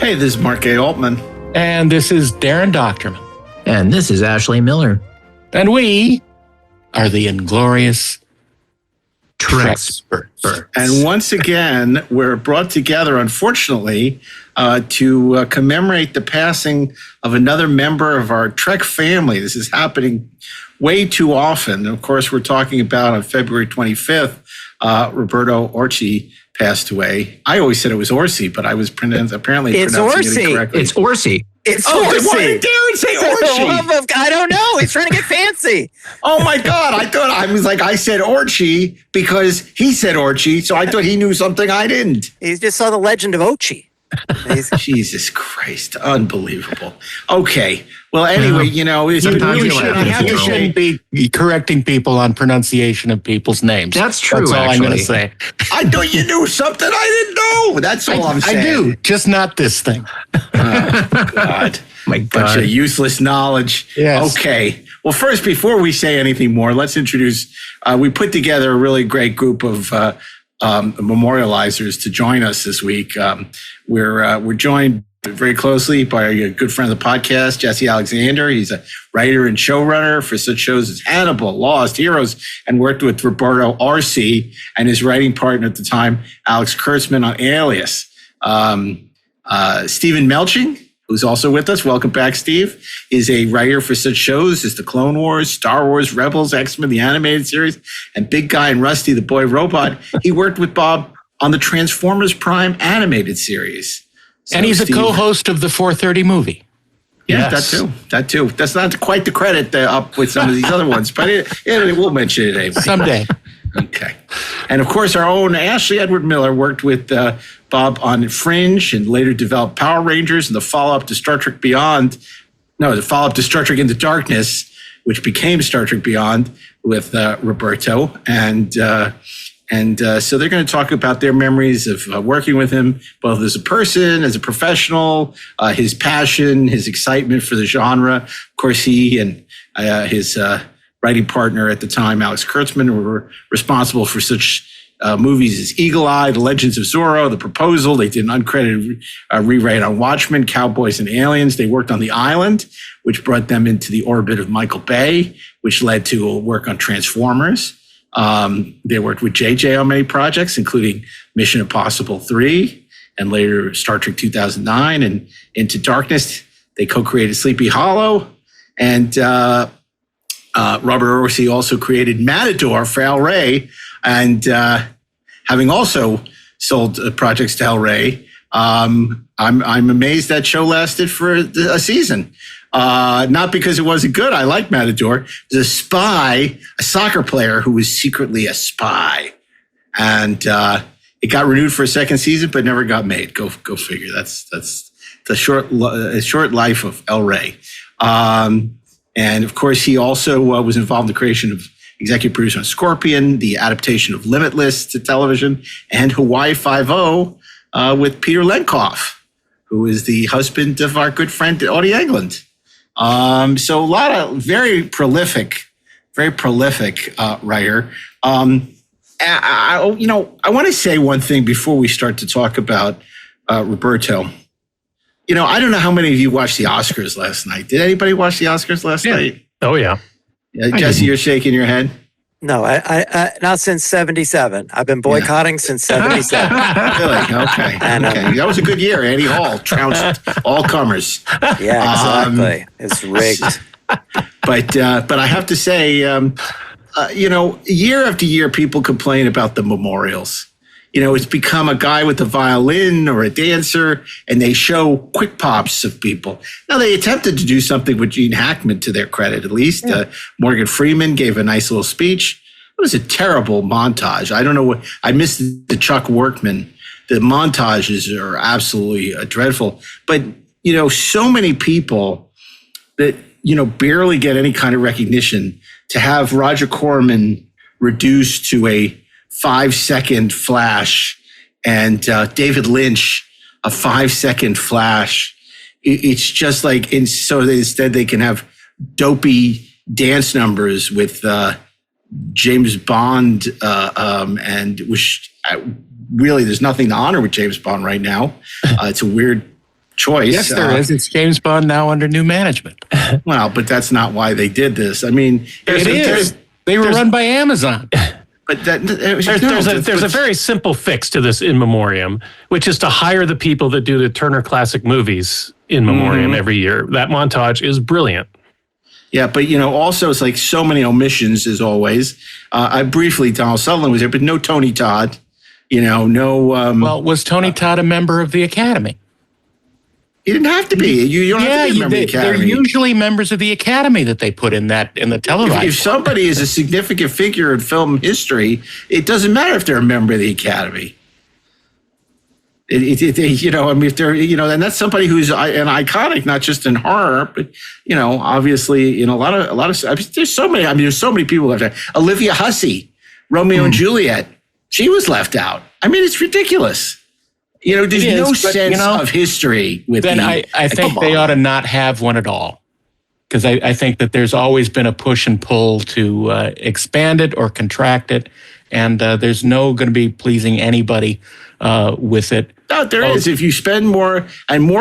Hey, this is Mark A. Altman. And this is DAREN DOCHTERMAN. And this is Ashley Miller. And we are the Inglorious Treksperts. And once again, we're brought together, unfortunately, to commemorate the passing of another member of our Trek family. This is happening way too often. Of course, we're talking about on February 25th, Roberto Orci passed away. I always said it was Orsi, but I was apparently pronouncing it incorrectly. It's Orsi. It's Orsi. Why did Darren say Orci? I don't know. He's trying to get fancy. Oh my God. I said Orci because he said Orci, so I thought he knew something I didn't. He just saw the legend of Ochi. Jesus Christ. Unbelievable. Okay. Well, anyway, you shouldn't be correcting people on pronunciation of people's names. That's true, That's all actually. I'm going to say. I thought you knew something I didn't know. That's all I'm saying. I do, just not this thing. Oh, God. My God. Bunch of useless knowledge. Yes. Okay. Well, first, before we say anything more, let's introduce, we put together a really great group of memorializers to join us this week. We're joined very closely by a good friend of the podcast, Jesse Alexander. He's a writer and showrunner for such shows as Hannibal, Lost, Heroes, and worked with Roberto Orci and his writing partner at the time, Alex Kurtzman, on Alias. Stephen Melching, who's also with us. Welcome back, Steve. Is a writer for such shows as The Clone Wars, Star Wars, Rebels, X-Men, the animated series, and Big Guy and Rusty, the Boy Robot. He worked with Bob on the Transformers Prime animated series. So and he's a co-host of the 4:30 movie. Yeah, Yes. that too. That's not quite the credit up with some of these other ones, but we'll mention it anyway. Someday. Okay. And of course, our own Ashley Edward Miller worked with Bob on Fringe and later developed Power Rangers and the follow-up to Star Trek Into Darkness, which became Star Trek Beyond with Roberto. And so they're going to talk about their memories of working with him, both as a person, as a professional, his passion, his excitement for the genre. Of course, he and his writing partner at the time, Alex Kurtzman, were responsible for such movies as Eagle Eye, The Legends of Zorro, The Proposal. They did an uncredited rewrite on Watchmen, Cowboys and Aliens. They worked on The Island, which brought them into the orbit of Michael Bay, which led to work on Transformers. They worked with JJ on many projects, including Mission Impossible 3 and later Star Trek 2009 and Into Darkness. They co-created Sleepy Hollow. And Robert Orci also created Matador for El Rey. And having also sold projects to El Rey, I'm amazed that show lasted for a season. Not because it wasn't good. I like Matador. There's a spy, a soccer player who was secretly a spy. And it got renewed for a second season, but never got made. Go figure. That's the short life of El Rey. And of course, he also was involved in the creation of executive producer on Scorpion, the adaptation of Limitless to television, and Hawaii Five-0 with Peter Lenkoff, who is the husband of our good friend Audie England. So a lot of very prolific writer. I want to say one thing before we start to talk about Roberto. I don't know how many of you watched the Oscars last night. Did anybody watch the Oscars last night? Oh, yeah. Jesse, you're shaking your head. No, I not since 77. I've been boycotting since 77. Really? Okay. Okay. That was a good year. Andy Hall trounced all comers. Yeah, exactly. It's rigged. But I have to say, year after year, people complain about the memorials. It's become a guy with a violin or a dancer, and they show quick pops of people. Now, they attempted to do something with Gene Hackman, to their credit, at least. Yeah. Morgan Freeman gave a nice little speech. It was a terrible montage. I don't know I missed the Chuck Workman. The montages are absolutely dreadful. But, so many people that, barely get any kind of recognition, to have Roger Corman reduced to a 5-second flash and David Lynch, a 5-second flash. It's just like, so that instead they can have dopey dance numbers with James Bond, and which really there's nothing to honor with James Bond right now. It's a weird choice. Yes, there is. It's James Bond now under new management. Well, but that's not why they did this. I mean, It is. They were run by Amazon. But There's a very simple fix to this in memoriam, which is to hire the people that do the Turner Classic Movies in memoriam every year. That montage is brilliant. Yeah, but also it's like so many omissions as always. I briefly, Donald Sutherland was there, but no Tony Todd. No. Well, was Tony Todd a member of the Academy? He didn't have to be. You don't have to be a member of the Academy. They're usually members of the Academy that they put in the televised. If somebody is a significant figure in film history, it doesn't matter if they're a member of the Academy. If they're, and that's somebody who's an iconic, not just in horror, but obviously in a lot of. There's so many people left out. Olivia Hussey, Romeo and Juliet, she was left out. I mean, it's ridiculous. There's no sense of history with then I think they ought to not have one at all. Because I think that there's always been a push and pull to expand it or contract it. And there's no going to be pleasing anybody with it. No, there is. If you spend more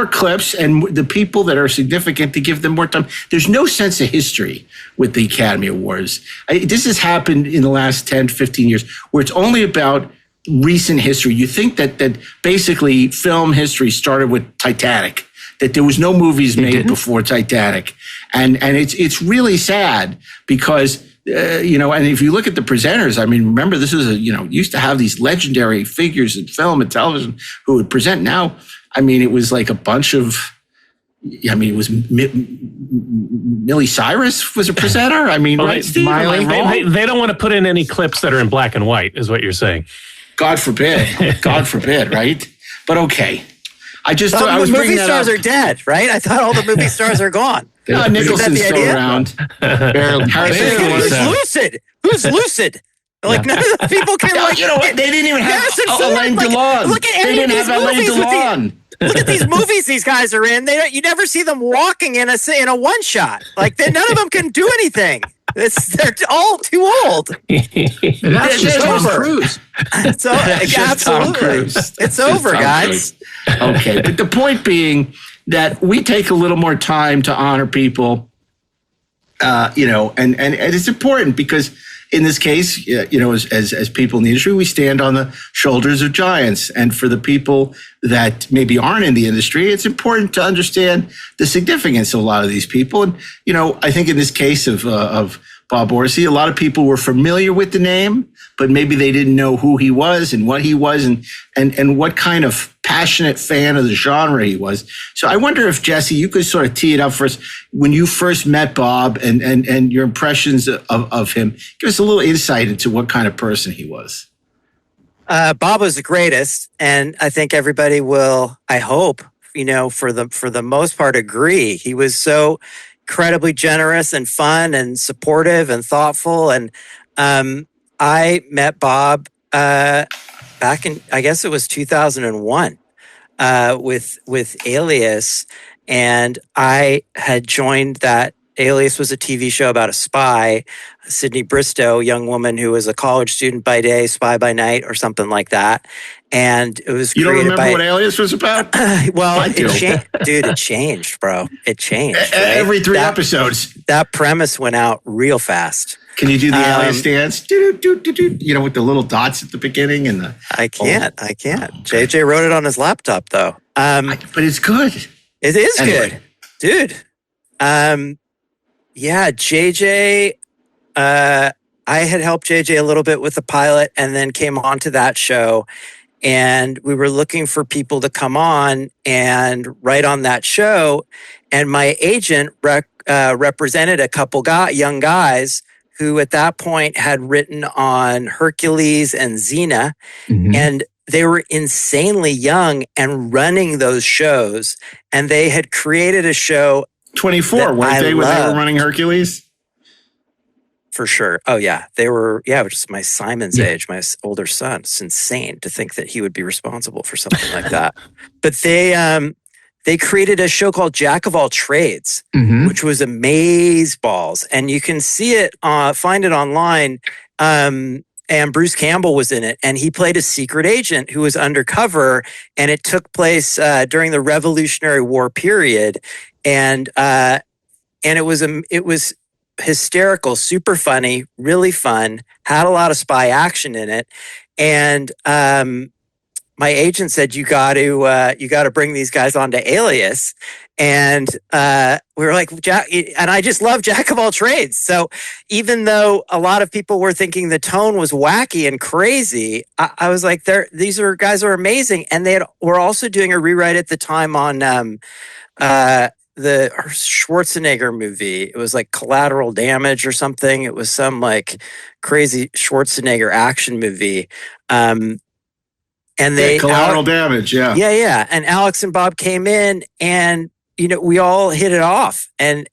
clips and the people that are significant to give them more time, there's no sense of history with the Academy Awards. This has happened in the last 10, 15 years where it's only about recent history. You think that basically film history started with Titanic, that there was no movies made before Titanic. And it's really sad because, and if you look at the presenters, I mean, remember this was used to have these legendary figures in film and television who would present. Now, I mean, it was like a bunch of, it was Miley Cyrus was a presenter. I mean, right, Steve? They don't want to put in any clips that are in black and white, is what you're saying. God forbid. God forbid, right? But okay. I was movie stars are dead, right? I thought all the movie stars are gone. Nicholson's still around. Who's lucid? Like none of the people can they didn't even have Alain Delon. Look at they didn't have Alain Delon. Look at these movies these guys are in. You never see them walking in a one shot. Like none of them can do anything. They're all too old. That's just Tom Cruise. Absolutely. It's over, guys. Okay, but the point being that we take a little more time to honor people, and it's important because in this case, as people in the industry, we stand on the shoulders of giants. And for the people that maybe aren't in the industry, it's important to understand the significance of a lot of these people. And, I think in this case of Bob Orsi, a lot of people were familiar with the name, but maybe they didn't know who he was and what he was and what kind of passionate fan of the genre he was. So I wonder if, Jesse, you could sort of tee it up for us when you first met Bob and your impressions of him. Give us a little insight into what kind of person he was. Bob was the greatest, and I think everybody will, I hope, for the most part, agree. He was so incredibly generous and fun and supportive and thoughtful. And I met Bob back in, I guess it was 2001 with Alias. And I had joined that. Alias was a TV show about a spy, Sydney Bristow, a young woman who was a college student by day, spy by night, or something like that. And it was You don't created remember by, what Alias was about? Well, it changed, bro. It changed. Right? Every three episodes. That premise went out real fast. Can you do the Alias dance? With the little dots at the beginning and the. I can't. JJ wrote it on his laptop, though. But it's good. It is good, dude. Yeah, JJ. I had helped JJ a little bit with the pilot, and then came on to that show. And we were looking for people to come on and write on that show. And my agent represented a couple young guys who at that point had written on Hercules and Xena. Mm-hmm. And they were insanely young and running those shows. And they had created a show. 24, weren't they, when they were running Hercules? For sure. Oh, yeah. They were, which is my Simon's age, my older son. It's insane to think that he would be responsible for something like that. But they created a show called Jack of All Trades, which was amazeballs. And you can see it, find it online. and Bruce Campbell was in it, and he played a secret agent who was undercover, and it took place during the Revolutionary War period, and it was hysterical, super funny, really fun, had a lot of spy action in it, and my agent said, you got to bring these guys onto Alias. And we were like, and I just love Jack of all trades. So even though a lot of people were thinking the tone was wacky and crazy, I was like, these guys are amazing. And were also doing a rewrite at the time on the Schwarzenegger movie. It was like Collateral Damage or something. It was some like crazy Schwarzenegger action movie. And Collateral Damage, yeah. Yeah. And Alex and Bob came in, and we all hit it off. And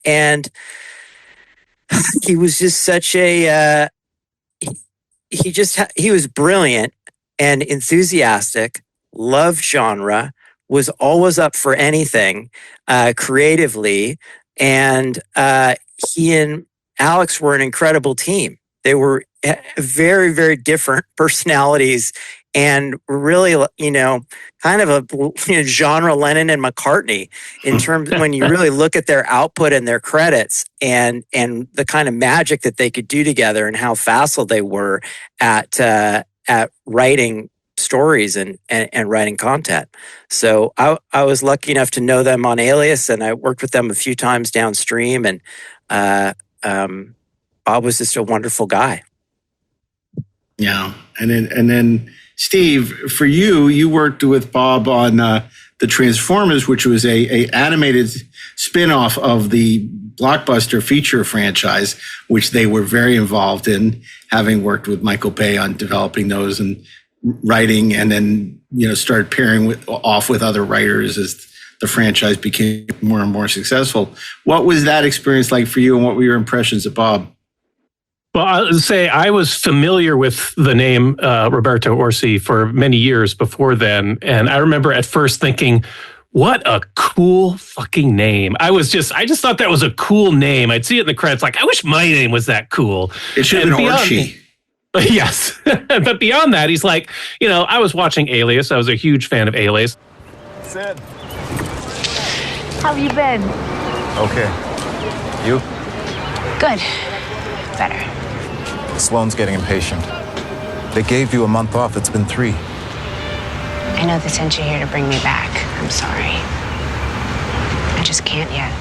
he was just such a he was brilliant and enthusiastic, loved genre, was always up for anything creatively, and he and Alex were an incredible team. They were very, very different personalities, and really, kind of a genre Lennon and McCartney in terms when you really look at their output and their credits, and the kind of magic that they could do together, and how facile they were at writing stories and writing content. So I was lucky enough to know them on Alias, and I worked with them a few times downstream, and Bob was just a wonderful guy. Yeah, and then Steve, for you worked with Bob on the Transformers, which was a animated spin-off of the blockbuster feature franchise, which they were very involved in, having worked with Michael Bay on developing those and writing, and then started pairing off with other writers as the franchise became more and more successful. What was that experience like for you, and what were your impressions of Bob? Well, I'll say I was familiar with the name Roberto Orci for many years before then. And I remember at first thinking, what a cool fucking name. I just thought that was a cool name. I'd see it in the credits like, I wish my name was that cool. It should have been Orci. Yes. But beyond that, he's like, I was watching Alias. I was a huge fan of Alias. Sid. How have you been? Okay. You? Good. Better. Sloane's getting impatient. They gave you a month off. It's been 3. I know they sent you here to bring me back. I'm sorry. I just can't yet.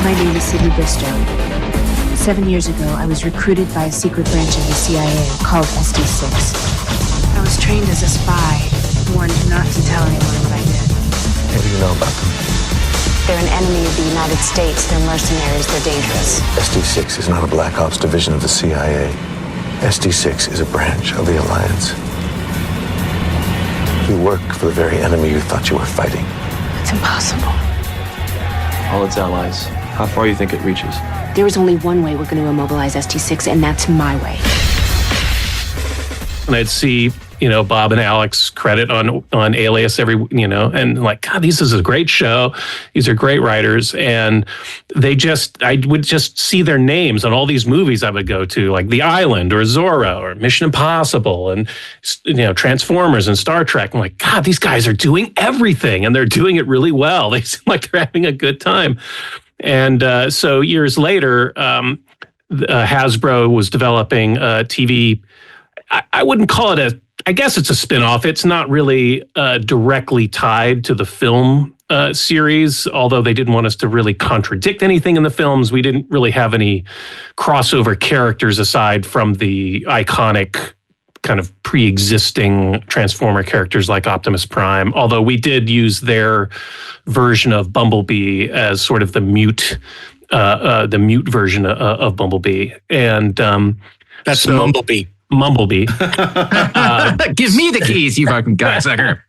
My name is Sidney Bristow. 7 years ago, I was recruited by a secret branch of the CIA called SD6. I was trained as a spy, warned not to tell anyone what I did. What do you know about them? They're an enemy of the United States. They're mercenaries. They're dangerous. SD6 is not a Black Ops division of the CIA. SD6 is a branch of the Alliance. You work for the very enemy you thought you were fighting. It's impossible. All its allies. How far you think it reaches? There is only one way we're going to immobilize ST6, and that's my way. And I'd see, Bob and Alex credit on Alias and like, God, this is a great show. These are great writers. And I would just see their names on all these movies I would go to, like The Island or Zorro or Mission Impossible and, Transformers and Star Trek. I'm like, God, these guys are doing everything, and they're doing it really well. They seem like they're having a good time. And so years later, Hasbro was developing a TV. I wouldn't call it I guess it's a spinoff. It's not really directly tied to the film series, although they didn't want us to really contradict anything in the films. We didn't really have any crossover characters aside from the iconic kind of pre-existing Transformer characters like Optimus Prime, although we did use their version of Bumblebee as sort of the mute version of Bumblebee. And that's the Bumblebee. Mumblebee. Give me the keys, you fucking cocksucker.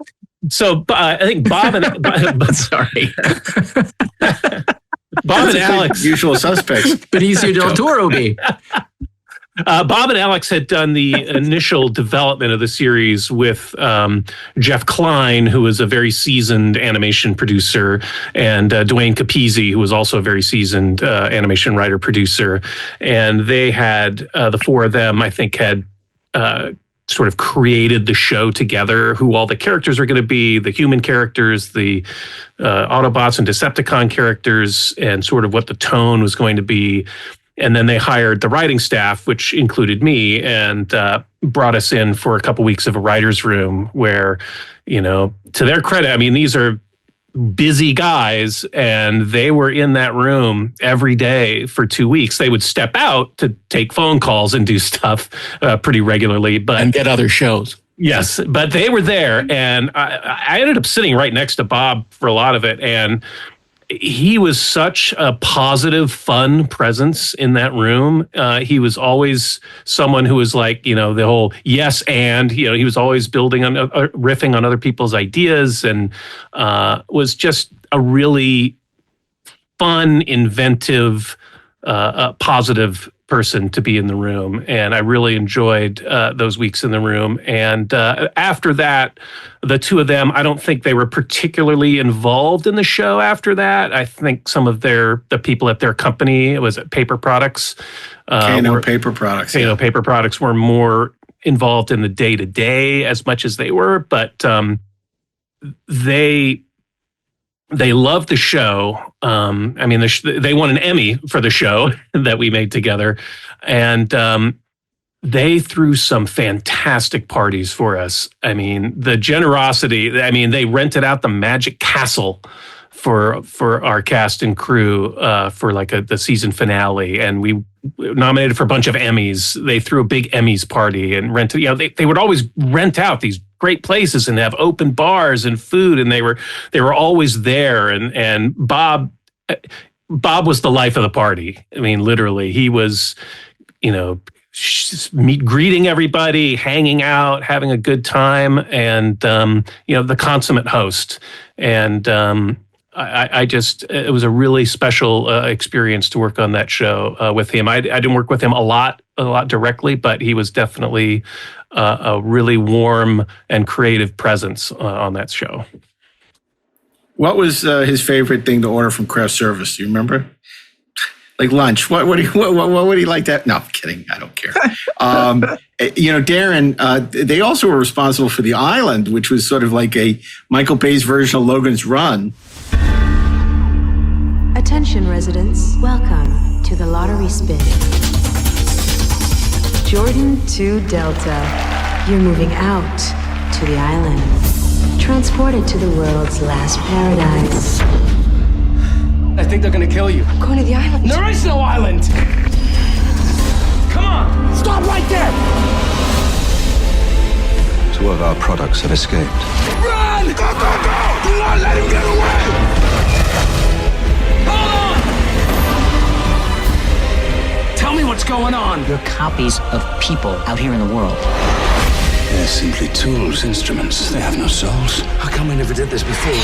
So I think Bob and Sorry. Bob and Alex, Usual suspects. Benicio del Toro be. Bob and Alex had done the initial development of the series with Jeff Klein, who was a very seasoned animation producer, and Dwayne Capizzi, who was also a very seasoned animation writer producer. And they had, the four of them, I think, had sort of created the show together, who all the characters are going to be, the human characters, the Autobots and Decepticon characters, and sort of what the tone was going to be. And then they hired the writing staff, which included me, and brought us in for a couple weeks of a writer's room where, you know, to their credit, I mean, these are busy guys, and they were in that room every day for 2 weeks. They would step out to take phone calls and do stuff pretty regularly, and get other shows. Yes, but they were there, and I ended up sitting right next to Bob for a lot of it, and he was such a positive, fun presence in that room. He was always someone who was like, you know, the whole yes and, you know, he was always building on, riffing on other people's ideas, and was just a really fun, inventive, positive person to be in the room. And I really enjoyed those weeks in the room. And after that, the two of them, I don't think they were particularly involved in the show after that. I think some of the people at their company, was it Paper Products? Kano Paper Products. Kano Paper Products were more involved in the day-to-day as much as they were, but they loved the show. I mean, they won an Emmy for the show that we made together. And they threw some fantastic parties for us. I mean, the generosity, I mean, they rented out the Magic Castle for our cast and crew for like the season finale. And we nominated for a bunch of Emmys. They threw a big Emmys party and rented, you know, they would always rent out these great places and have open bars and food, and they were always there. And Bob was the life of the party. I mean, literally, he was, you know, greeting everybody, hanging out, having a good time, and you know, the consummate host. And it was a really special experience to work on that show with him. I didn't work with him a lot directly, but he was definitely a really warm and creative presence on that show. What was his favorite thing to order from craft service? Do you remember? Like lunch. What would he like that? No, I'm kidding. I don't care. You know, DAREN, they also were responsible for The Island, which was sort of like a Michael Bay's version of Logan's Run. Attention residents, welcome to the lottery spin. Jordan to Delta, you're moving out to the island. Transported to the world's last paradise. I think they're gonna kill you. I'm going to the island. There is no island! Come on! Stop right there! 2 of our products have escaped. Run! Go, go, go! Do not let him get away! Hold on! Tell me what's going on. You're copies of people out here in the world. They're simply tools, instruments. They have no souls. How come we never did this before?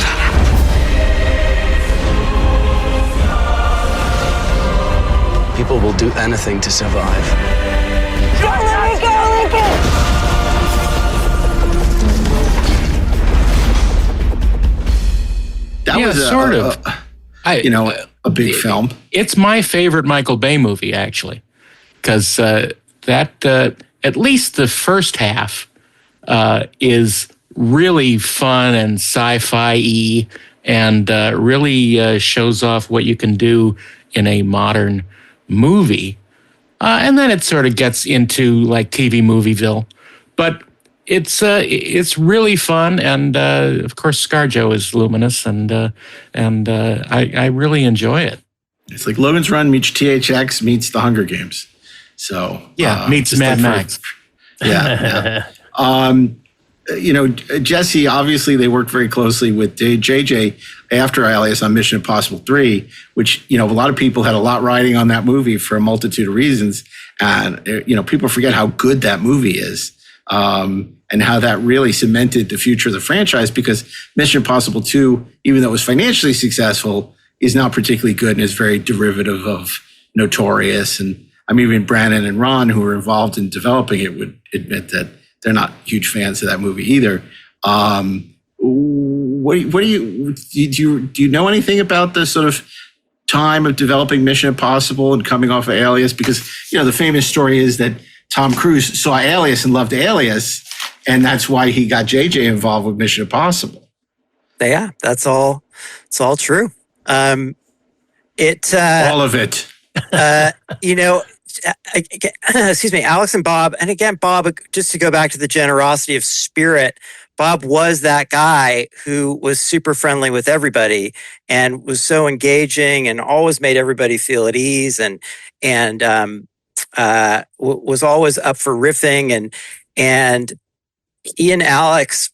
People will do anything to survive. That was sort of. A big film. It's my favorite Michael Bay movie, actually, because that at least the first half is really fun and sci-fi-y, and really shows off what you can do in a modern movie. And then it sort of gets into like TV Movieville, but it's really fun, and of course ScarJo is luminous, and I really enjoy it. It's like Logan's Run meets THX meets The Hunger Games. So meets Mad Max. Yeah. Jesse, obviously they worked very closely with JJ after Alias on Mission Impossible 3, which, a lot of people had a lot riding on that movie for a multitude of reasons. And, people forget how good that movie is, and how that really cemented the future of the franchise, because Mission Impossible 2, even though it was financially successful, is not particularly good and is very derivative of Notorious. And even Brandon and Ron, who were involved in developing it, would admit that they're not huge fans of that movie either. What do you know anything about the sort of time of developing Mission Impossible and coming off of Alias? Because, the famous story is that Tom Cruise saw Alias and loved Alias, and that's why he got JJ involved with Mission Impossible. Yeah, that's all. It's all true. All of it. Excuse me, Alex and Bob. And again, Bob, just to go back to the generosity of spirit, Bob was that guy who was super friendly with everybody and was so engaging and always made everybody feel at ease, and was always up for riffing, and he and Alex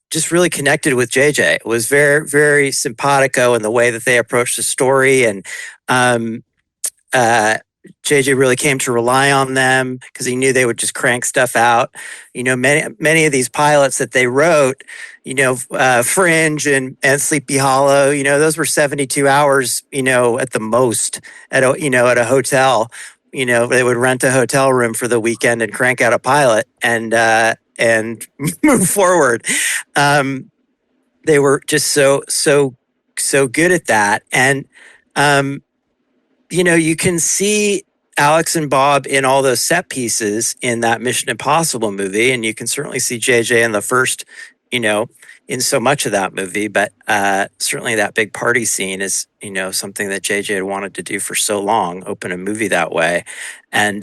just really connected with JJ. It was very, very simpatico in the way that they approached the story, and JJ really came to rely on them because he knew they would just crank stuff out. Many of these pilots that they wrote, Fringe and Sleepy Hollow, those were 72 hours, at the most at a hotel. They would rent a hotel room for the weekend and crank out a pilot and move forward. They were just so good at that. And, you can see Alex and Bob in all those set pieces in that Mission Impossible movie, and you can certainly see JJ in the first, in so much of that movie. But certainly that big party scene is, something that JJ had wanted to do for so long, open a movie that way. And,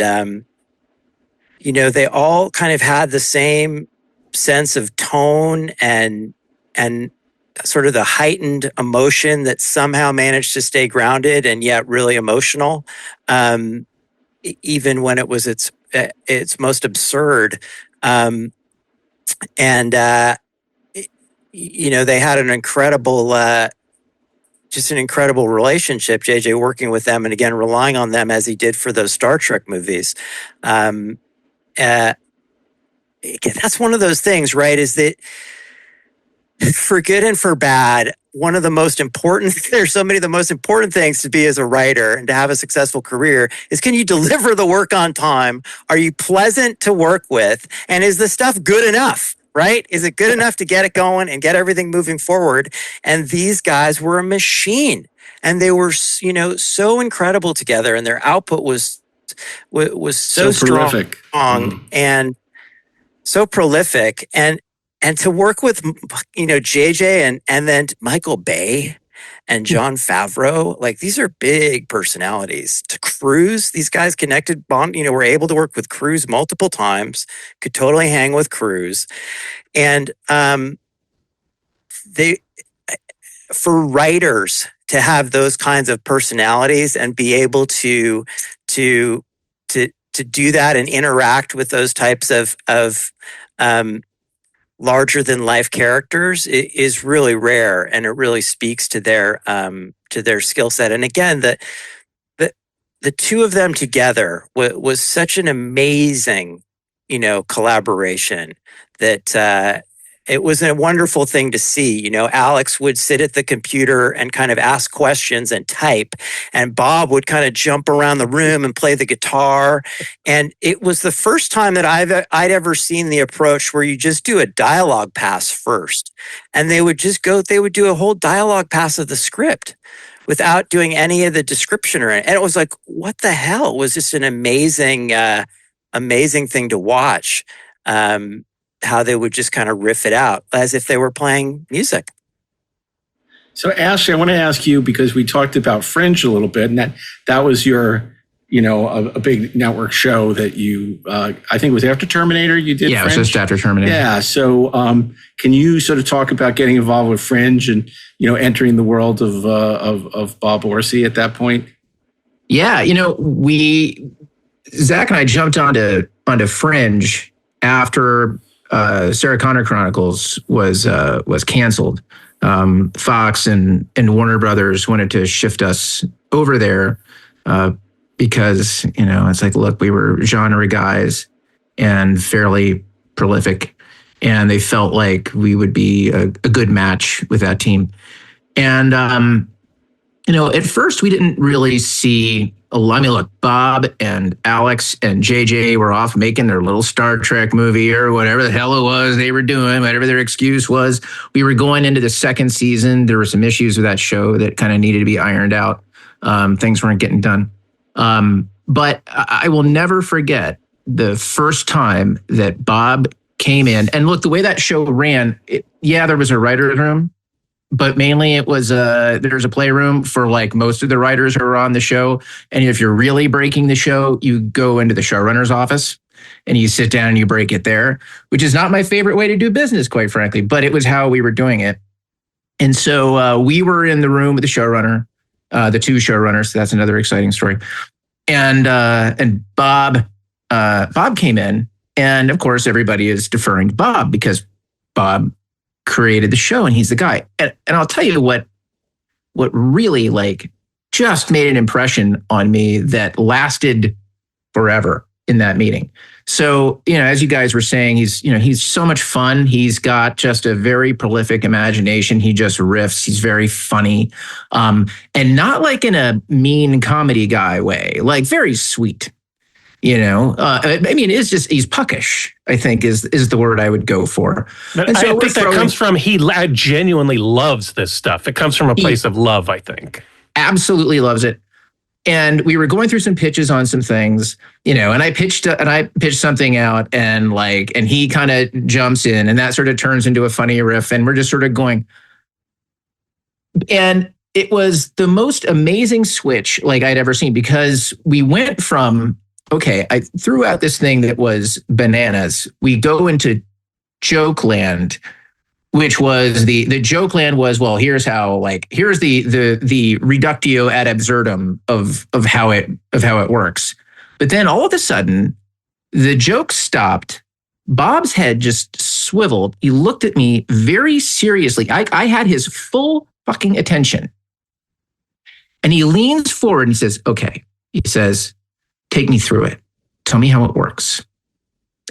they all kind of had the same sense of tone and sort of the heightened emotion that somehow managed to stay grounded and yet really emotional, even when it was its most absurd. They had an incredible, just an incredible relationship. JJ working with them and again relying on them as he did for those Star Trek movies. That's one of those things, right? Is that for good and for bad, there's so many of the most important things to be as a writer and to have a successful career is, can you deliver the work on time? Are you pleasant to work with? And is the stuff good enough, right? Is it good enough to get it going and get everything moving forward? And these guys were a machine, and they were, so incredible together, and their output was so strong, prolific. And so prolific. And to work with, JJ and then Michael Bay and Jon Favreau, like, these are big personalities. To Cruise, these guys connected, were able to work with Cruise multiple times, could totally hang with Cruise. And for writers to have those kinds of personalities and be able to do that and interact with those types of larger than life characters is really rare, and it really speaks to their skill set. And again, the two of them together was such an amazing, collaboration that it was a wonderful thing to see. Alex would sit at the computer and kind of ask questions and type, and Bob would kind of jump around the room and play the guitar. And it was the first time that I'd ever seen the approach where you just do a dialogue pass first, and they would do a whole dialogue pass of the script without doing any of the description or anything. And it was like, what the hell? It was just an amazing thing to watch. How they would just kind of riff it out as if they were playing music. So Ashley, I want to ask you, because we talked about Fringe a little bit, and that was your, a big network show that you, I think it was after Terminator you did. Yeah, Fringe? it was just after Terminator. Yeah. So can you sort of talk about getting involved with Fringe and, entering the world of Bob Orci at that point? Yeah. Zach and I jumped onto Fringe after Sarah Connor Chronicles was canceled, Fox and Warner Brothers wanted to shift us over there because, it's like, look, we were genre guys and fairly prolific, and they felt like we would be a good match with that team. And, at first we didn't really see a lot. I mean, look, Bob and Alex and JJ were off making their little Star Trek movie or whatever the hell it was they were doing, whatever their excuse was. We were going into the second season. There were some issues with that show that kind of needed to be ironed out. Things weren't getting done. But I will never forget the first time that Bob came in. And look, the way that show ran, there was a writer's room, but mainly it was there's a playroom for like most of the writers who are on the show. And if you're really breaking the show, you go into the showrunner's office and you sit down and you break it there, which is not my favorite way to do business, quite frankly, but it was how we were doing it. And so we were in the room with the showrunner, the two showrunners. So that's another exciting story. And Bob came in, and of course everybody is deferring to Bob because Bob created the show and he's the guy. And I'll tell you what really like just made an impression on me that lasted forever in that meeting. So, as you guys were saying, he's so much fun. He's got just a very prolific imagination. He just riffs. He's very funny. And not like in a mean comedy guy way, like very sweet. It's just, he's puckish, I think is the word I would go for. But I think that comes from, he genuinely loves this stuff. It comes from a place of love, I think. Absolutely loves it. And we were going through some pitches on some things, and I pitched something out, and he kind of jumps in, and that sort of turns into a funny riff, and we're just sort of going. And it was the most amazing switch like I'd ever seen, because we went from, okay, I threw out this thing that was bananas. We go into joke land, which was the joke land was, well, here's how, here's the reductio ad absurdum of how it works. But then all of a sudden, the joke stopped. Bob's head just swiveled. He looked at me very seriously. I had his full fucking attention. And he leans forward and he says, okay. He says, take me through it. Tell me how it works.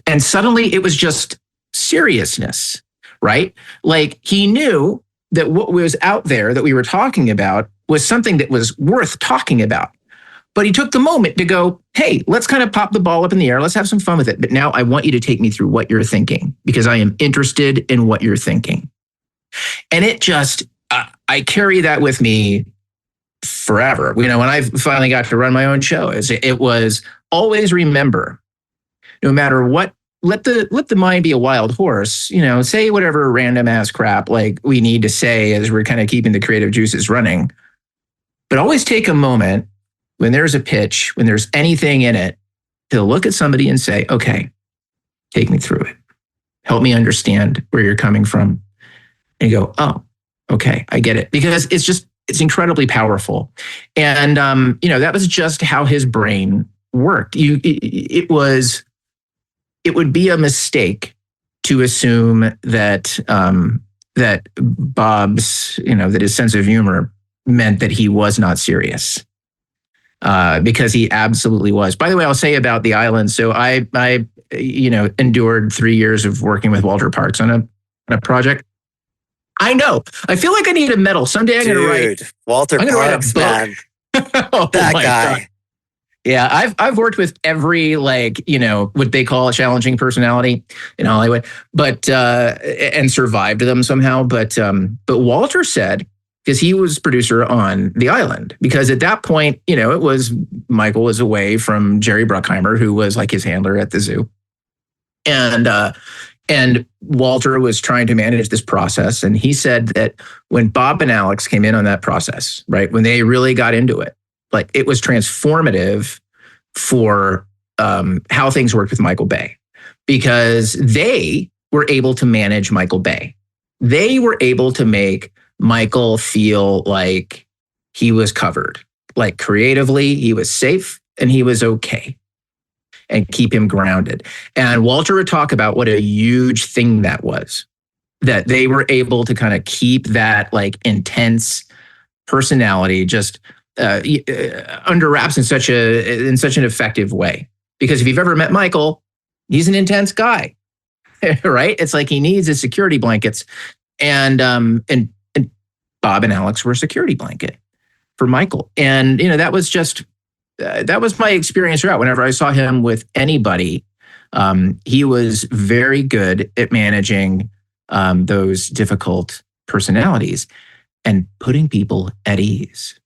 And suddenly it was just seriousness, right? Like he knew that what was out there that we were talking about was something that was worth talking about. But he took the moment to go, hey, let's kind of pop the ball up in the air. Let's have some fun with it. But now I want you to take me through what you're thinking, because I am interested in what you're thinking. And it just, I carry that with me forever. When I finally got to run my own show, it was always remember, no matter what, let the mind be a wild horse, say whatever random ass crap like we need to say as we're kind of keeping the creative juices running. But always take a moment when there's a pitch, when there's anything in it, to look at somebody and say, okay, take me through it. Help me understand where you're coming from. And you go, oh, okay, I get it. Because it's incredibly powerful. And, that was just how his brain worked. It would be a mistake to assume that, that Bob's, that his sense of humor meant that he was not serious. Because he absolutely was. By the way, I'll say about the island. So I endured 3 years of working with Walter Parks on a project. I know. I feel like I need a medal. Someday I'm going to write. Walter Parks, man. Oh, that guy. God. Yeah, I've worked with every what they call a challenging personality in Hollywood, but and survived them somehow. But Walter said, because he was producer on The Island, because at that point, it was Michael was away from Jerry Bruckheimer, who was like his handler at the zoo. And Walter was trying to manage this process. And he said that when Bob and Alex came in on that process, right, when they really got into it, like it was transformative for how things worked with Michael Bay, because they were able to manage Michael Bay. They were able to make Michael feel like he was covered, like creatively, he was safe and he was okay. and keep him grounded. And Walter would talk about what a huge thing that was, that they were able to kind of keep that like intense personality just under wraps in such an effective way. Because if you've ever met Michael, he's an intense guy, right? It's like he needs his security blankets, and Bob and Alex were a security blanket for Michael. And that was just that was my experience throughout. Whenever I saw him with anybody, he was very good at managing those difficult personalities and putting people at ease.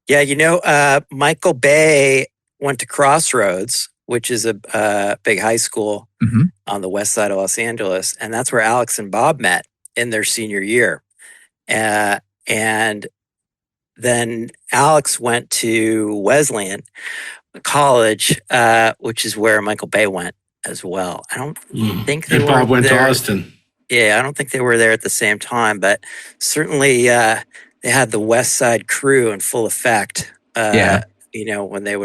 Yeah, Michael Bay went to Crossroads, which is a big high school on the west side of Los Angeles. And that's where Alex and Bob met in their senior year. And then Alex went to Wesleyan College, which is where Michael Bay went as well. I don't think they and were Bob went there. to Austin. Yeah, I don't think they were there at the same time, but certainly they had the West Side crew in full effect. When they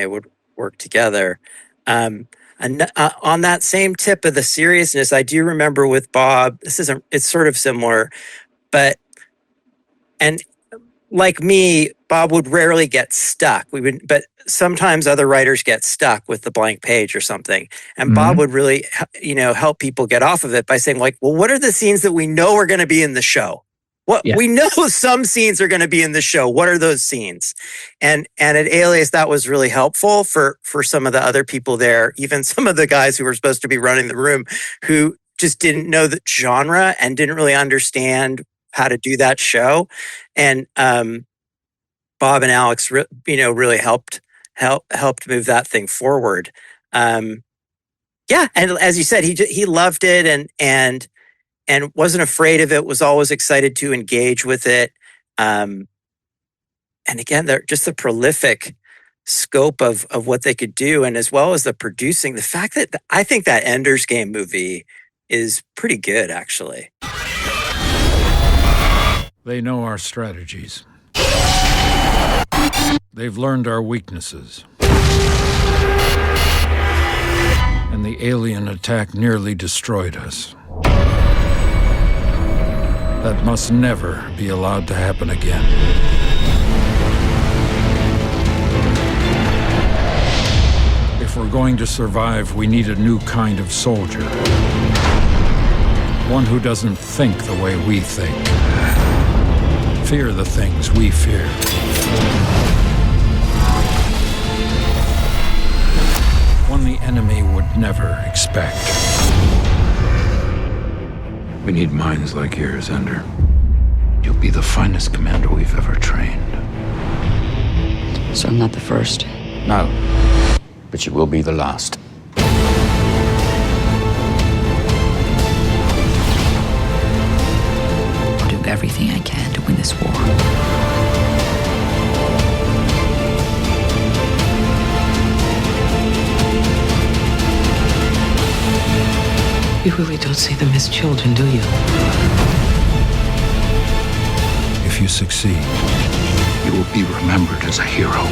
would work together. And on that same tip of the seriousness, I do remember with Bob. It's sort of similar, but like me, Bob would rarely get stuck. But sometimes other writers get stuck with the blank page or something. And Bob would really, help people get off of it by saying, like, well, what are the scenes that we know are going to be in the show? We know some scenes are going to be in the show. What are those scenes? And at Alias, that was really helpful for some of the other people there, even some of the guys who were supposed to be running the room, who just didn't know the genre and didn't really understand how to do that show. And Bob and Alex, really helped move that thing forward. And as you said, he loved it and wasn't afraid of it, was always excited to engage with it. And again, they're just the prolific scope of what they could do, and as well as the producing. The fact that I think that Ender's Game movie is pretty good, actually. They know our strategies. They've learned our weaknesses. And the alien attack nearly destroyed us. That must never be allowed to happen again. If we're going to survive, we need a new kind of soldier. One who doesn't think the way we think. Fear the things we fear. One the enemy would never expect. We need minds like yours, Ender. You'll be the finest commander we've ever trained. So I'm not the first. No, but you will be the last. I'll do everything I can to win this war. You really don't see them as children, do you? If you succeed, You will be remembered as a hero.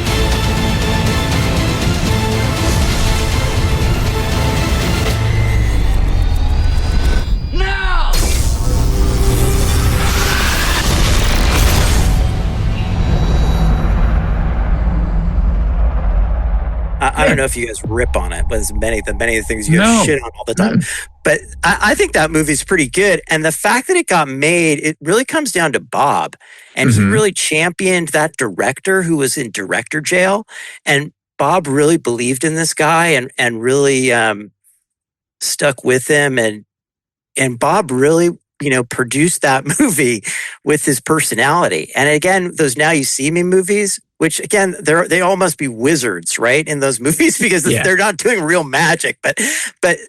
I don't know if you guys rip on it, but as many of the things you guys shit on all the time. But I think that movie's pretty good. And the fact that it got made, it really comes down to Bob. And he really championed that director who was in director jail. And Bob really believed in this guy and really stuck with him. And Bob really, produced that movie with his personality. And again, those Now You See Me movies, which again, they all must be wizards, right? In those movies, because they're not doing real magic, but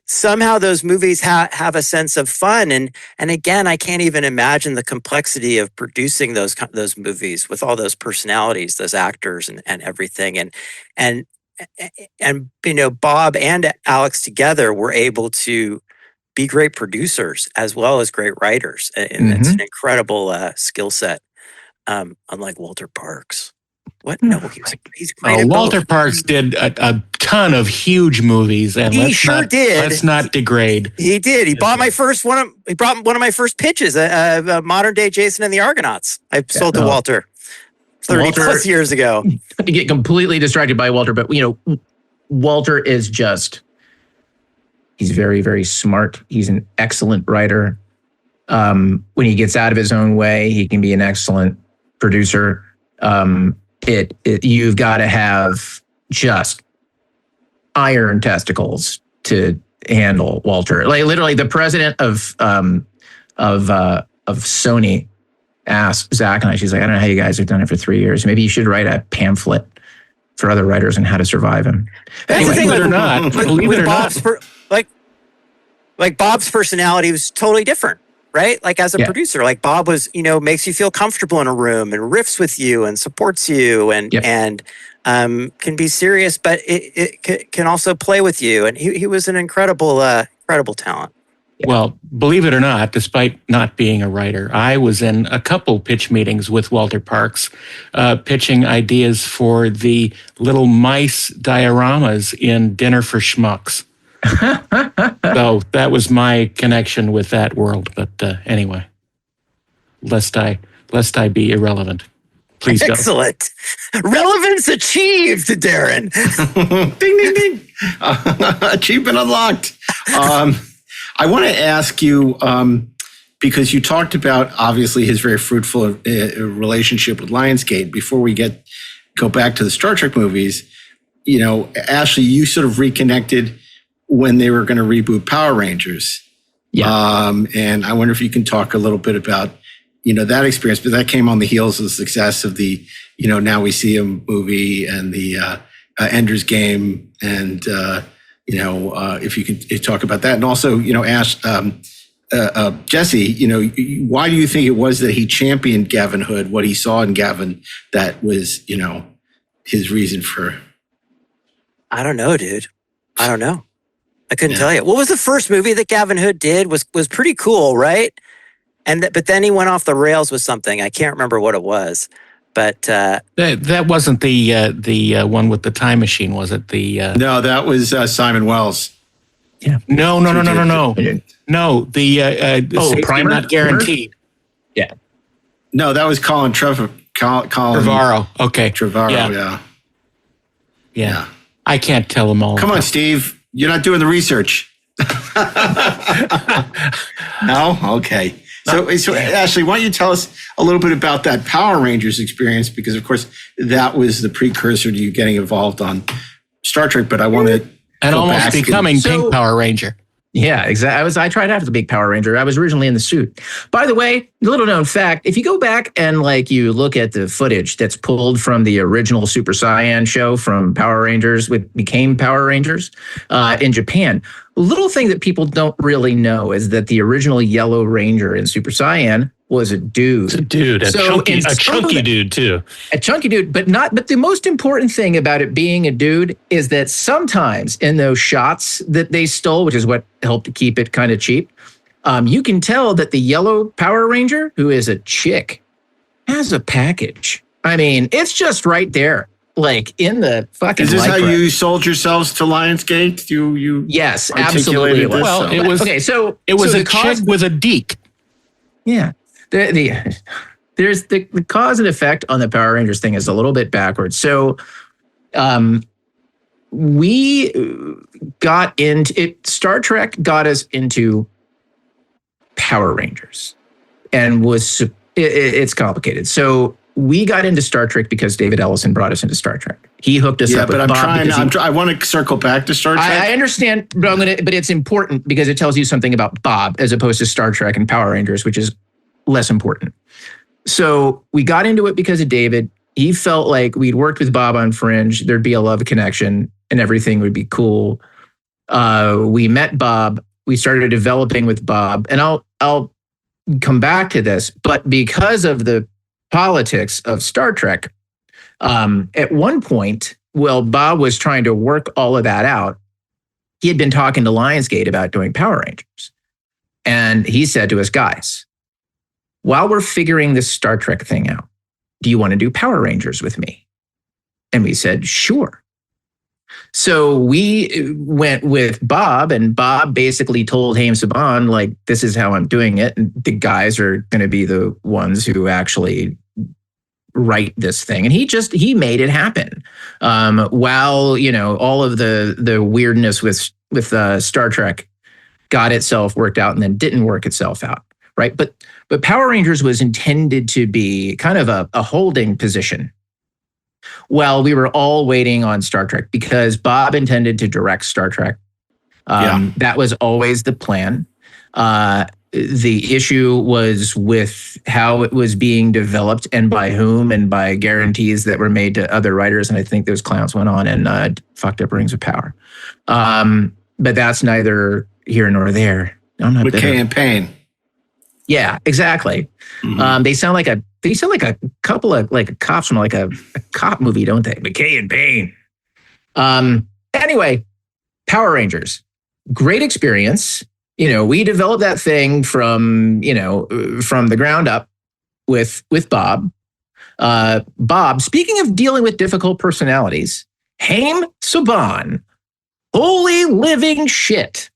somehow those movies have a sense of fun. And again, I can't even imagine the complexity of producing those movies with all those personalities, those actors and everything. And Bob and Alex together were able to be great producers as well as great writers. And it's an incredible skill set, unlike Walter Parks. What? No, he's great at Walter both. Parks did a ton of huge movies, and He sure did. Let's not degrade. He did. He bought he brought one of my first pitches, a modern day Jason and the Argonauts. I sold to Walter 30 plus years ago. To get completely distracted by Walter, but Walter is he's very, very smart. He's an excellent writer. When he gets out of his own way, he can be an excellent producer. You've got to have just iron testicles to handle Walter. Like literally, the president of Sony asked Zach and I. She's like, I don't know how you guys have done it for 3 years. Maybe you should write a pamphlet for other writers on how to survive him. That's the thing, believe it or not, believe it or not, like Bob's personality was totally different. Right? Like as a producer, like Bob was, makes you feel comfortable in a room and riffs with you and supports you and can be serious, but it can also play with you. And he was an incredible talent. Yeah. Well, believe it or not, despite not being a writer, I was in a couple pitch meetings with Walter Parks, pitching ideas for the little mice dioramas in Dinner for Schmucks. So that was my connection with that world. But anyway, lest I be irrelevant. Please go. Excellent. Relevance achieved, Darren. Ding, ding, ding. Achievement unlocked. I want to ask you, because you talked about, obviously, his very fruitful relationship with Lionsgate. Before we go back to the Star Trek movies, Ashley, you sort of reconnected when they were going to reboot Power Rangers. Yeah. And I wonder if you can talk a little bit about, that experience, but that came on the heels of the success of the, Now We See Him movie and the Ender's Game. And, if you can talk about that. And also, Ash, Jesse, why do you think it was that he championed Gavin Hood, what he saw in Gavin that was, his reason for? I don't know, dude. I don't know. I couldn't tell you. What was the first movie that Gavin Hood did? Was pretty cool, right? But then he went off the rails with something. I can't remember what it was. But that wasn't the one with the time machine, was it? No, that was Simon Wells. Yeah. No. No, the Primer? Not Guaranteed. Yeah. No, that was Colin Trevorrow. Okay. Trevorrow. Yeah. I can't tell them all. Come on, Steve. You're not doing the research. No? Okay. So Ashley, why don't you tell us a little bit about that Power Rangers experience? Because, of course, that was the precursor to you getting involved on Star Trek. But I want to and almost becoming Pink Power Ranger. Yeah, exactly. I tried after the big Power Ranger. I was originally in the suit. By the way, little known fact, if you go back and you look at the footage that's pulled from the original Super Saiyan show from Power Rangers, which became Power Rangers in Japan, a little thing that people don't really know is that the original Yellow Ranger in Super Saiyan was a dude. It's a dude, a chunky dude too. A chunky dude, but the most important thing about it being a dude is that sometimes in those shots that they stole, which is what helped to keep it kind of cheap, you can tell that the yellow Power Ranger, who is a chick, has a package. I mean, it's just right there. Like in the fucking. Is this how you sold yourselves to Lionsgate? You yes, absolutely. Well, it was okay. So it was a chick with a deek. Yeah. There's the cause and effect on the Power Rangers thing is a little bit backwards. So we got into it. Star Trek got us into Power Rangers and it's complicated. So we got into Star Trek because David Ellison brought us into Star Trek. He hooked us up with Bob. I want to circle back to Star Trek. I understand, but it's important because it tells you something about Bob as opposed to Star Trek and Power Rangers, which is less important. So we got into it because of David. He felt like we'd worked with Bob on Fringe. There'd be a love connection and everything would be cool. We met Bob. We started developing with Bob. And I'll come back to this. But because of the politics of Star Trek, at one point, Bob was trying to work all of that out. He had been talking to Lionsgate about doing Power Rangers. And he said to us, guys, while we're figuring this Star Trek thing out, do you want to do Power Rangers with me? And we said, sure. So we went with Bob, and Bob basically told Haim Saban, like, this is how I'm doing it. And the guys are going to be the ones who actually write this thing. And he made it happen. While, you know, all of the weirdness with Star Trek got itself worked out and then didn't work itself out. Right. But Power Rangers was intended to be kind of a holding position while we were all waiting on Star Trek, because Bob intended to direct Star Trek. That was always the plan. The issue was with how it was being developed and by whom, and by guarantees that were made to other writers. And I think those clowns went on and fucked up Rings of Power. But that's neither here nor there. I'm not with Kay and Payne. Yeah, exactly. Mm-hmm. They sound like a couple of like cops from like a cop movie, don't they? McKay and Payne. Anyway, Power Rangers, great experience. You know, we developed that thing from the ground up with Bob. Bob, speaking of dealing with difficult personalities, Haim Saban, holy living shit.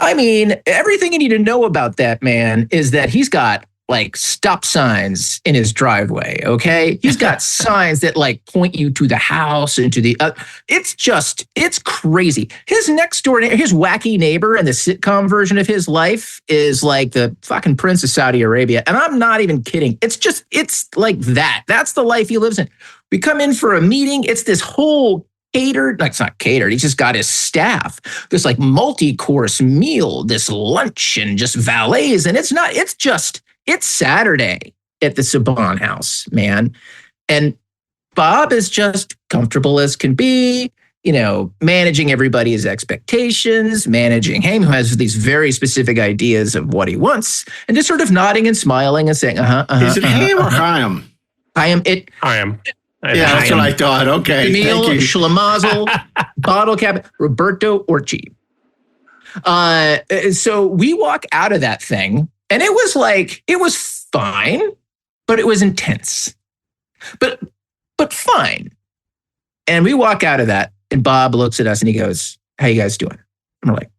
I mean, everything you need to know about that man is that he's got like stop signs in his driveway. Okay. He's got signs that like point you to the house and to the, it's crazy. His next door, his wacky neighbor in the sitcom version of his life is like the fucking Prince of Saudi Arabia. And I'm not even kidding. It's like that. That's the life he lives in. We come in for a meeting. It's this whole catered, like it's not catered. He's just got his staff, this like multi-course meal, this lunch and just valets. And it's Saturday at the Saban house, man. And Bob is just comfortable as can be, you know, managing everybody's expectations, managing Haim, who has these very specific ideas of what he wants, and just sort of nodding and smiling and saying, Is it Haim or Chaim? Chaim. Yeah, that's what I thought. Okay. Emil Schlemazel, bottle cap, Roberto Orci. So we walk out of that thing, and it was fine, but it was intense. But fine. And we walk out of that, and Bob looks at us and he goes, "How you guys doing?" And we're like,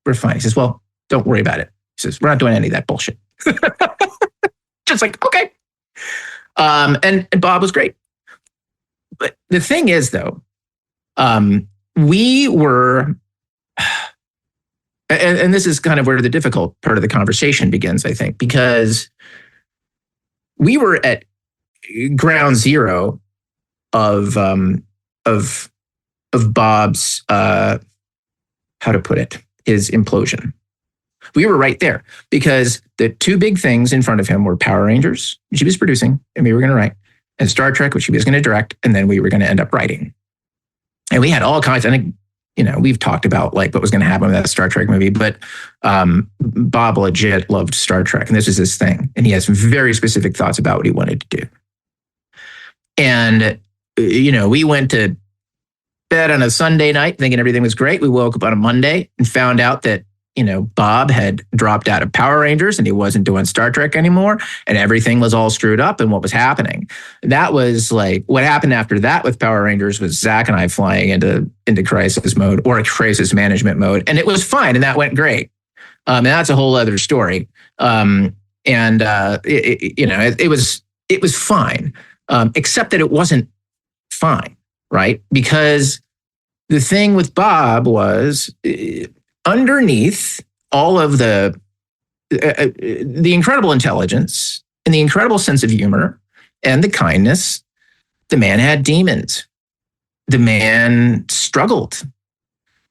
we're fine. He says, "Well, don't worry about it." He says, "We're not doing any of that bullshit." Just like, okay. And Bob was great. But the thing is, though, we were, and this is kind of where the difficult part of the conversation begins, I think, because we were at ground zero of Bob's, how to put it, his implosion. We were right there because the two big things in front of him were Power Rangers, which he was producing and we were going to write, and Star Trek, which he was going to direct, and then we were going to end up writing. And we had all kinds, I think, you know, we've talked about like what was going to happen with that Star Trek movie, but Bob legit loved Star Trek, and this is his thing. And he has very specific thoughts about what he wanted to do. And, you know, we went to bed on a Sunday night thinking everything was great. We woke up on a Monday and found out that, you know, Bob had dropped out of Power Rangers and he wasn't doing Star Trek anymore, and everything was all screwed up and what was happening. That was like, what happened after that with Power Rangers was Zach and I flying into crisis mode or crisis management mode. And it was fine. And that went great. And that's a whole other story. It was fine. Except that it wasn't fine, right? Because the thing with Bob was, underneath all of the incredible intelligence and the incredible sense of humor and the kindness, the man had demons. The man struggled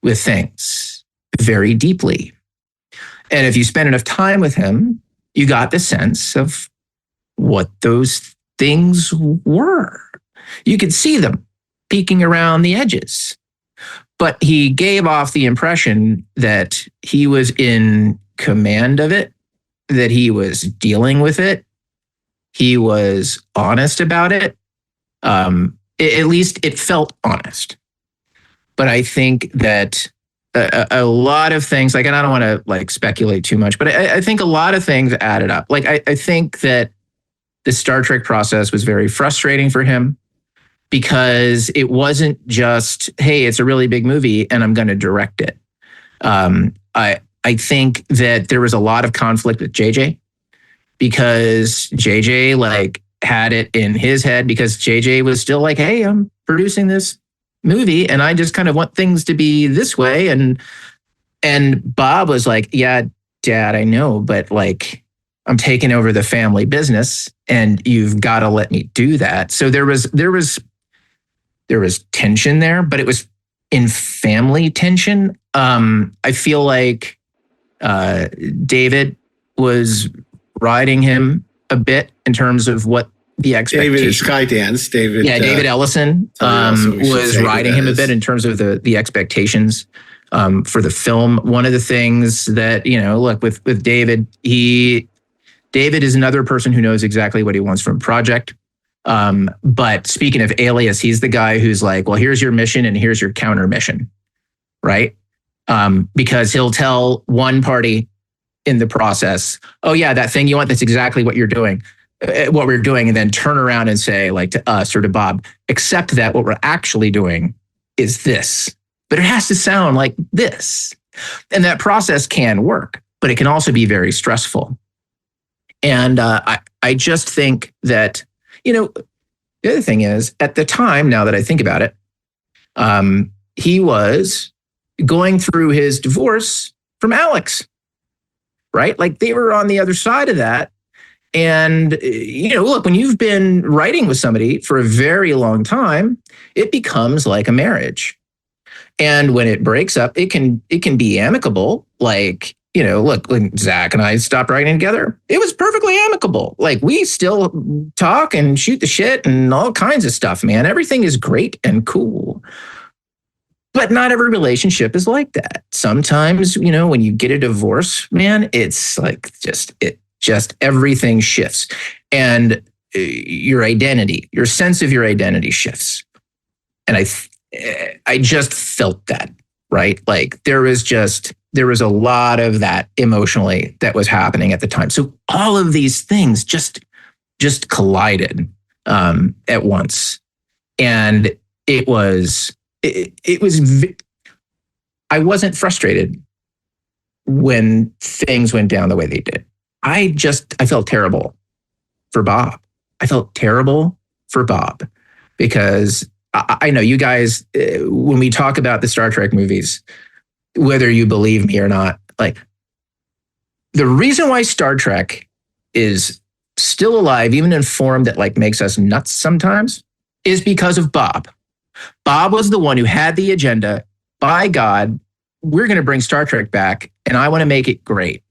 with things very deeply. And if you spend enough time with him, you got the sense of what those things were. You could see them peeking around the edges. But he gave off the impression that he was in command of it, that he was dealing with it. He was honest about it. At least it felt honest. But I think that a lot of things, like, and I don't want to like speculate too much, but I think a lot of things added up. Like, I think that the Star Trek process was very frustrating for him, because it wasn't just, hey, it's a really big movie and I'm going to direct it. I think that there was a lot of conflict with JJ because JJ like had it in his head because JJ was still like, hey, I'm producing this movie and I just kind of want things to be this way. And Bob was like, yeah, Dad, I know, but like I'm taking over the family business and you've got to let me do that. So there was tension there, but it was in family tension. I feel like David was riding him a bit in terms of what the expectation. David is Skydance. David Ellison was riding him a bit in terms of the expectations for the film. One of the things that, look, with David, David is another person who knows exactly what he wants from a project. But speaking of Alias, he's the guy who's like, well, here's your mission and here's your counter mission, right? Because he'll tell one party in the process, oh yeah, that thing you want, that's exactly what you're doing, what we're doing, and then turn around and say, like, to us or to Bob, except that what we're actually doing is this, but it has to sound like this. And that process can work, but it can also be very stressful. And I just think that, the other thing is, at the time, now that I think about it, he was going through his divorce from Alex, right? Like they were on the other side of that. And, look, when you've been writing with somebody for a very long time, it becomes like a marriage. And when it breaks up, it can be amicable. Like, look, when Zach and I stopped writing together, it was perfectly amicable. Like we still talk and shoot the shit and all kinds of stuff, man. Everything is great and cool. But not every relationship is like that. Sometimes, when you get a divorce, man, it's like just everything shifts. And your sense of your identity shifts. And I just felt that, right? Like there was a lot of that emotionally that was happening at the time. So all of these things just collided at once. And I wasn't frustrated when things went down the way they did. I felt terrible for Bob. I felt terrible for Bob because I know you guys, when we talk about the Star Trek movies, whether you believe me or not, like the reason why Star Trek is still alive, even in form that like makes us nuts sometimes, is because of Bob. Bob was the one who had the agenda. By God, we're going to bring Star Trek back and I want to make it great.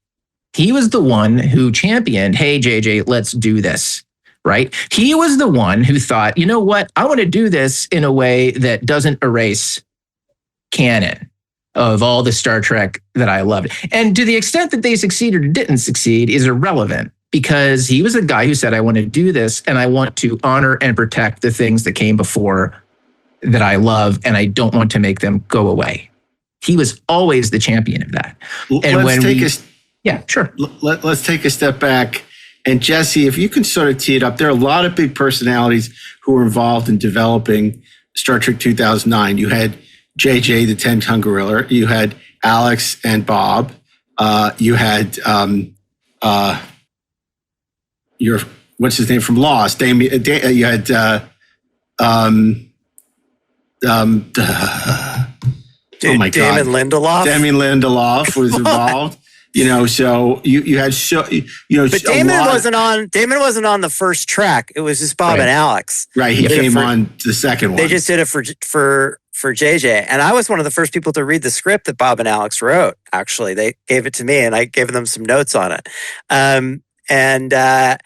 He was the one who championed, hey, JJ, let's do this, right? He was the one who thought, you know what? I want to do this in a way that doesn't erase canon of all the Star Trek that I loved. And to the extent that they succeeded or didn't succeed is irrelevant because he was the guy who said, I want to do this and I want to honor and protect the things that came before that I love and I don't want to make them go away. He was always the champion of that. And let's take a step back. And Jesse, if you can sort of tee it up, there are a lot of big personalities who were involved in developing Star Trek 2009. You had JJ, the 10-ton gorilla. You had Alex and Bob. You had what's his name from Lost? Damien. You had oh my God, Damon Lindelof. Damon Lindelof was involved. So you had but Damon wasn't on. Damon wasn't on the first track. It was just Bob and Alex. Right, he came on the second one. They just did it for JJ, and I was one of the first people to read the script that Bob and Alex wrote. Actually, they gave it to me, and I gave them some notes on it. And I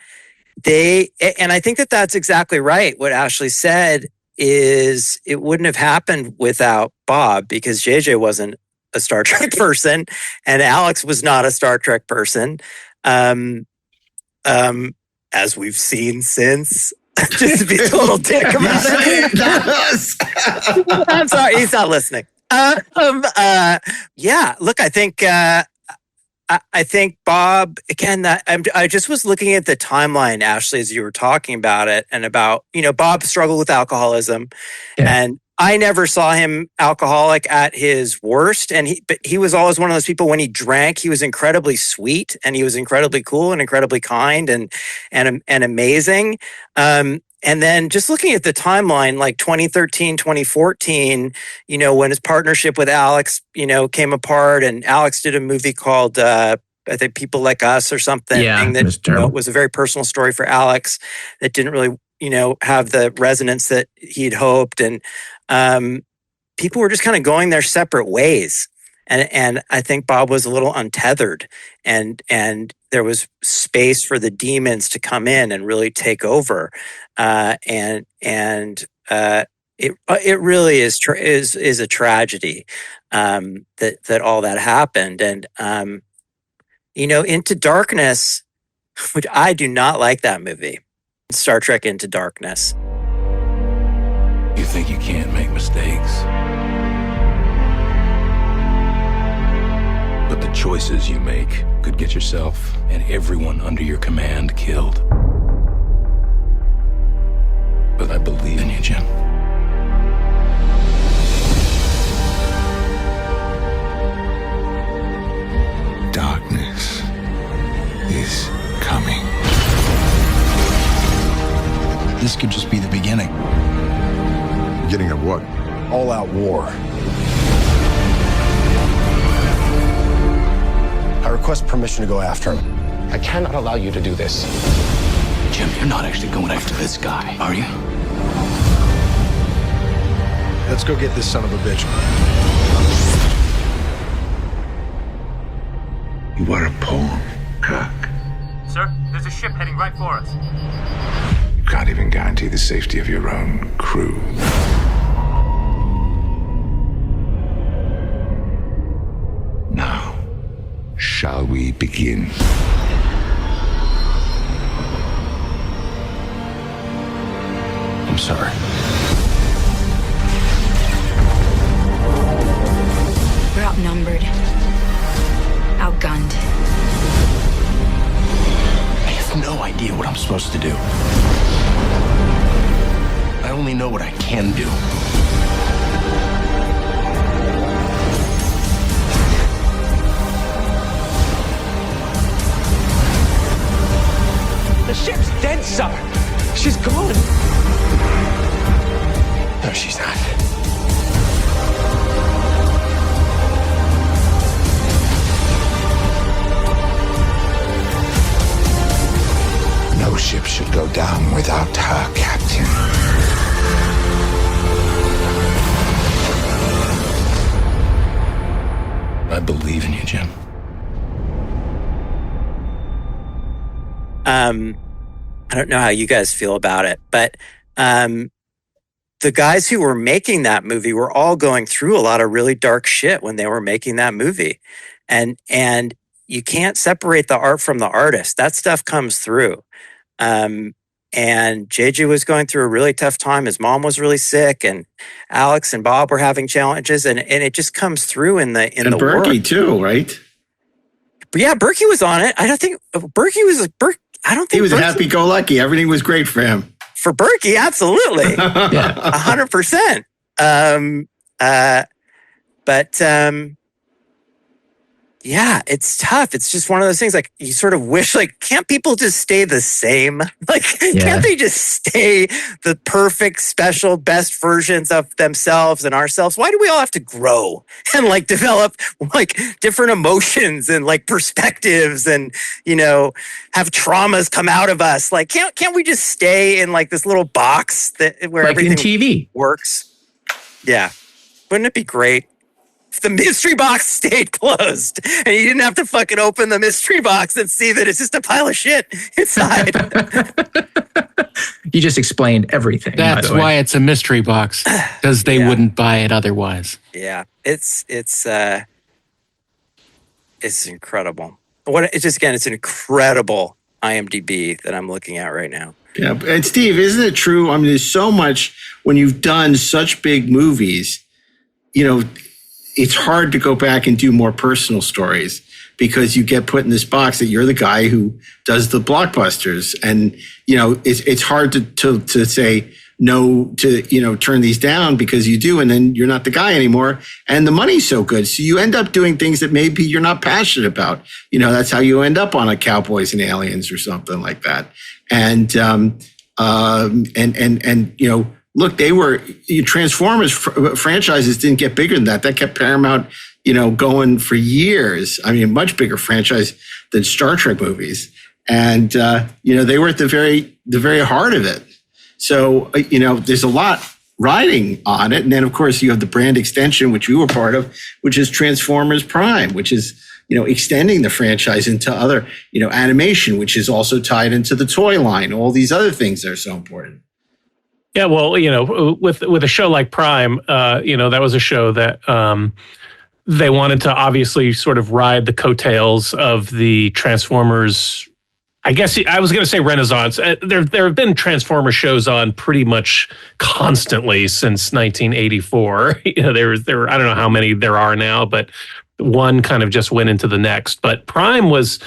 think that that's exactly right. What Ashley said is it wouldn't have happened without Bob because JJ wasn't a Star Trek person and Alex was not a Star Trek person. As we've seen since, just to be a total dick about it. I'm sorry, he's not listening. Yeah, look, I think I think Bob, again, I just was looking at the timeline, Ashley, as you were talking about it, and about, Bob struggled with alcoholism, and I never saw him alcoholic at his worst. But he was always one of those people, when he drank, he was incredibly sweet, and he was incredibly cool and incredibly kind and amazing. And then just looking at the timeline, like 2013, 2014, when his partnership with Alex, came apart, and Alex did a movie called, I think, People Like Us or something. That was a very personal story for Alex that didn't really, have the resonance that he'd hoped. And people were just kind of going their separate ways. And I think Bob was a little untethered, and there was space for the demons to come in and really take over. It really is a tragedy that all that happened. And Into Darkness, which I do not like that movie, Star Trek Into Darkness. You think you can't make mistakes? But the choices you make could get yourself and everyone under your command killed. But I believe in you, Jim. Darkness is coming. This could just be the beginning. Beginning of what? All-out war. I request permission to go after him. I cannot allow you to do this. Jim, you're not actually going after this guy, are you? Let's go get this son of a bitch. You are a poem, Kirk. Sir, there's a ship heading right for us. You can't even guarantee the safety of your own crew. Now, shall we begin? I'm sorry. We're outnumbered, outgunned. I have no idea what I'm supposed to do. I only know what I can do. The ship's dead, sir. She's gone. No, she's not. No ship should go down without her captain. I believe in you, Jim. I don't know how you guys feel about it, but the guys who were making that movie were all going through a lot of really dark shit when they were making that movie. And you can't separate the art from the artist. That stuff comes through. And JJ was going through a really tough time. His mom was really sick, and Alex and Bob were having challenges, and it just comes through in the and Berkey work. too, right? But yeah, Berkey was on it. I don't think Berkey was I don't think he was Berkey, happy-go-lucky. Everything was great for him. For Berkey, absolutely, 100%. Yeah, it's tough. It's just one of those things, like, you sort of wish, like, can't people just stay the same? Like, can't they just stay the perfect, special, best versions of themselves and ourselves? Why do we all have to grow and, like, develop, like, different emotions and, like, perspectives and, have traumas come out of us? Like, can't we just stay in, like, this little box where like everything in TV works? Yeah. Wouldn't it be great? The mystery box stayed closed and you didn't have to fucking open the mystery box and see that it's just a pile of shit inside. You just explained everything. That's why it's a mystery box, because they wouldn't buy it otherwise. Yeah, it's incredible. It's an incredible IMDb that I'm looking at right now. Yeah, and Steve, isn't it true? I mean, there's so much when you've done such big movies, it's hard to go back and do more personal stories because you get put in this box that you're the guy who does the blockbusters. And, it's hard to say no to, turn these down because you do, and then you're not the guy anymore. And the money's so good. So you end up doing things that maybe you're not passionate about. That's how you end up on a Cowboys and Aliens or something like that. And look, Transformers franchises didn't get bigger than that. That kept Paramount, going for years. I mean, a much bigger franchise than Star Trek movies. And, they were at the very heart of it. So, there's a lot riding on it. And then, of course, you have the brand extension, which you were part of, which is Transformers Prime, which is, extending the franchise into other, animation, which is also tied into the toy line, all these other things that are so important. Yeah, well, with a show like Prime, that was a show that they wanted to obviously sort of ride the coattails of the Transformers. I guess I was going to say Renaissance. There have been Transformer shows on pretty much constantly since 1984. There were I don't know how many there are now, but one kind of just went into the next. But Prime was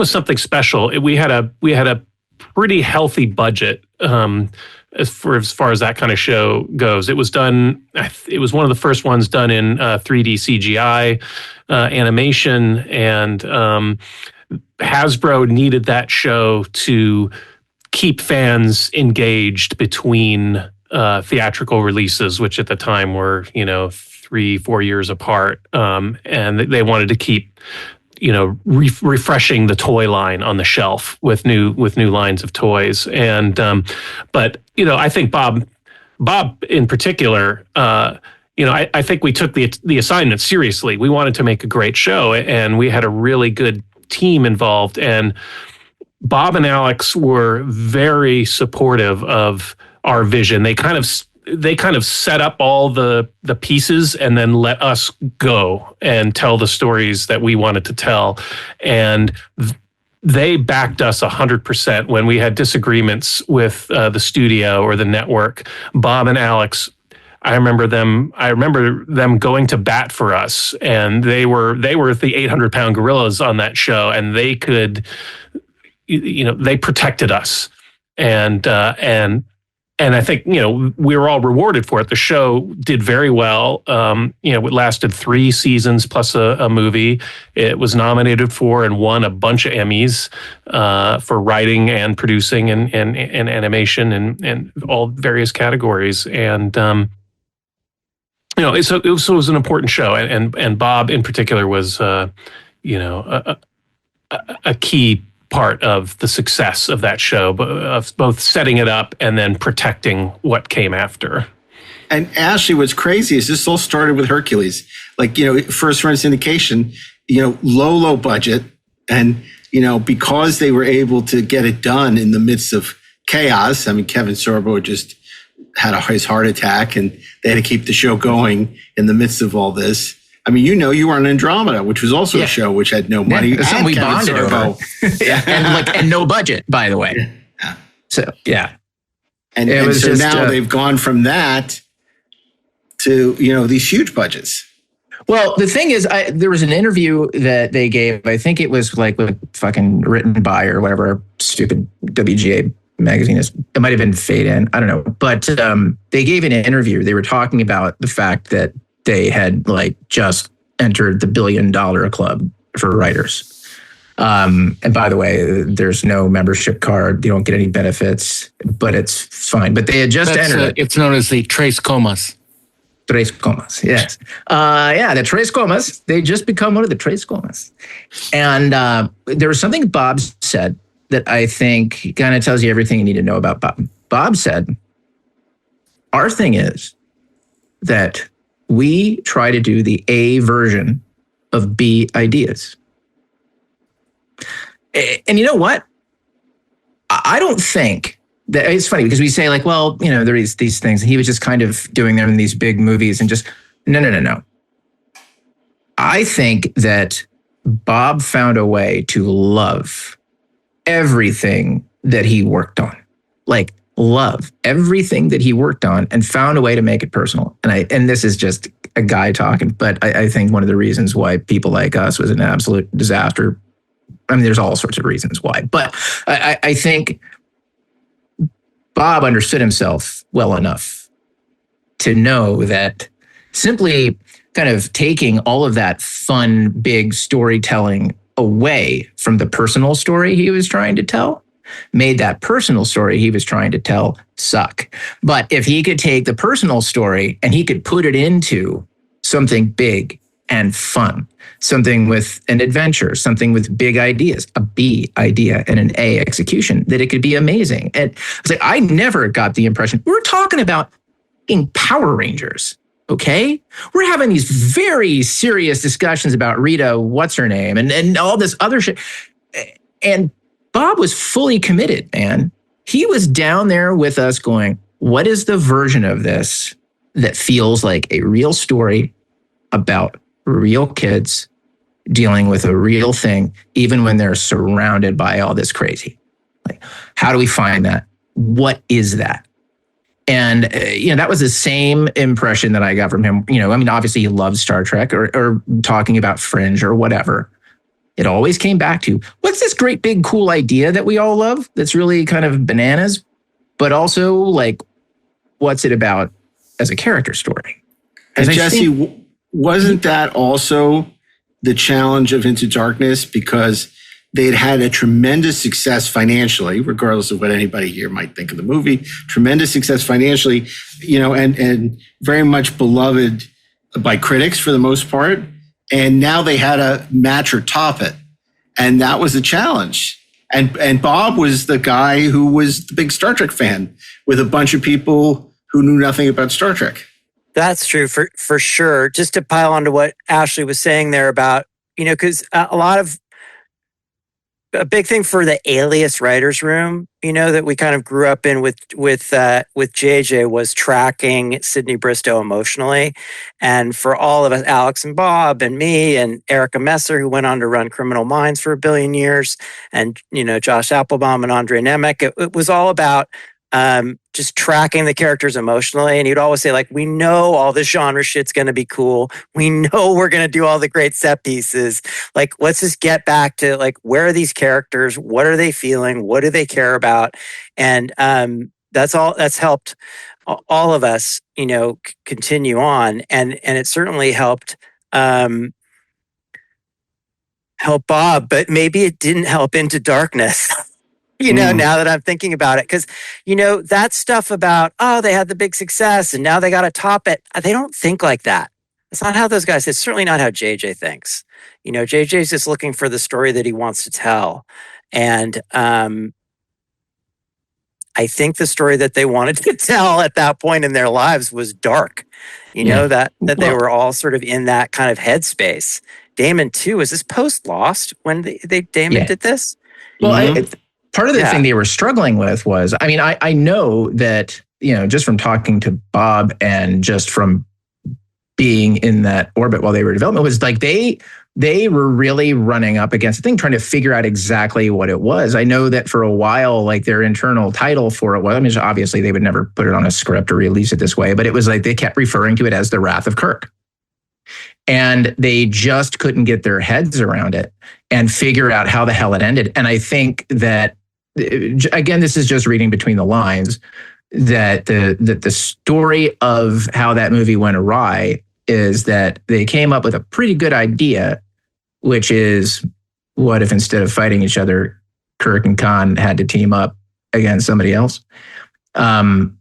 something special. We had a pretty healthy budget as far as that kind of show goes. It was done. It was one of the first ones done in 3D CGI animation, and Hasbro needed that show to keep fans engaged between theatrical releases, which at the time were 3-4 years apart, and they wanted to keep refreshing the toy line on the shelf with new lines of toys. And but I think Bob in particular, I think we took the assignment seriously. We wanted to make a great show, and we had a really good team involved, and Bob and Alex were very supportive of our vision. They kind of set up all the pieces and then let us go and tell the stories that we wanted to tell. And they backed us 100% when we had disagreements with the studio or the network. Bob and Alex, I remember them going to bat for us, and they were the 800-pound gorillas on that show, and they could, they protected us. And I think, we were all rewarded for it. The show did very well. It lasted 3 seasons plus a movie. It was nominated for and won a bunch of Emmys for writing and producing and animation and all various categories. And, so it was an important show. And Bob in particular was, a key part of the success of that show, of both setting it up and then protecting what came after. And Ashley, what's crazy is this all started with Hercules. First run syndication, low budget. And, because they were able to get it done in the midst of chaos. I mean, Kevin Sorbo just had his heart attack, and they had to keep the show going in the midst of all this. I mean, you were on Andromeda, which was also a show which had no money. That's something we bonded over. and no budget, by the way. Yeah. So, yeah. And so now they've gone from that to, these huge budgets. Well, the thing is, there was an interview that they gave. I think it was fucking written by or whatever stupid WGA magazine is. It might have been Fade In. I don't know. But they gave an interview. They were talking about the fact that they had just entered the $1 billion club for writers. And by the way, there's no membership card. You don't get any benefits, but it's fine. But they had just entered. It's known as the Tres Comas. Tres Comas, yes. The Tres Comas. They just become one of the Tres Comas. And there was something Bob said that I think kind of tells you everything you need to know about Bob. Bob said, our thing is that we try to do the A version of B ideas. And you know what? I don't think that it's funny because we say there are these things, and he was just kind of doing them in these big movies and just, no. I think that Bob found a way to love everything that he worked on. love everything that he worked on and found a way to make it personal. And this is just a guy talking, but I think one of the reasons why People Like Us was an absolute disaster. I mean, there's all sorts of reasons why, but I think Bob understood himself well enough to know that simply kind of taking all of that fun, big storytelling away from the personal story he was trying to tell made that personal story he was trying to tell suck. But if he could take the personal story and he could put it into something big and fun, something with an adventure, something with big ideas, a B idea and an A execution, that it could be amazing. And it's like, I never got the impression, we're talking about in Power Rangers, okay? We're having these very serious discussions about Rita, what's her name, and all this other shit. And Bob was fully committed, man. He was down there with us going, what is the version of this that feels like a real story about real kids dealing with a real thing, even when they're surrounded by all this crazy? Like, how do we find that? What is that? And, that was the same impression that I got from him. Obviously he loved Star Trek or talking about Fringe or whatever. It always came back to, what's this great big cool idea that we all love that's really kind of bananas, but also like, what's it about as a character story? And Jesse, wasn't that also the challenge of Into Darkness? Because they'd had a tremendous success financially, regardless of what anybody here might think of the movie, tremendous success financially, and very much beloved by critics for the most part. And now they had to match or top it. And that was a challenge. And Bob was the guy who was the big Star Trek fan with a bunch of people who knew nothing about Star Trek. That's true for sure. Just to pile on to what Ashley was saying there about, because a big thing for the Alias writers room, that we kind of grew up in with JJ was tracking Sydney Bristow emotionally. And for all of us, Alex and Bob and me and Erica Messer, who went on to run Criminal Minds for a billion years, and, Josh Applebaum and Andre Nemec, it was all about just tracking the characters emotionally. And he'd always say, like, we know all this genre shit's going to be cool. We know we're going to do all the great set pieces. Like, let's just get back to, like, where are these characters? What are they feeling? What do they care about? And that's helped all of us, continue on. And it certainly helped Bob, but maybe it didn't help Into Darkness. Now that I'm thinking about it, because, that stuff about, they had the big success and now they got to top it. They don't think like that. That's not how those guys, it's certainly not how JJ thinks. JJ's just looking for the story that he wants to tell. And I think the story that they wanted to tell at that point in their lives was dark, that they were all sort of in that kind of headspace. Damon too, was this post Lost when Damon did this? Well, part of the thing they were struggling with was, I know that, just from talking to Bob and just from being in that orbit while they were developing, was like they were really running up against the thing, trying to figure out exactly what it was. I know that for a while, like their internal title for it was, obviously they would never put it on a script or release it this way, but it was like they kept referring to it as The Wrath of Kirk. And they just couldn't get their heads around it and figure out how the hell it ended. And I think that, again, this is just reading between the lines, that the story of how that movie went awry is that they came up with a pretty good idea, which is, what if instead of fighting each other, Kirk and Khan had to team up against somebody else? But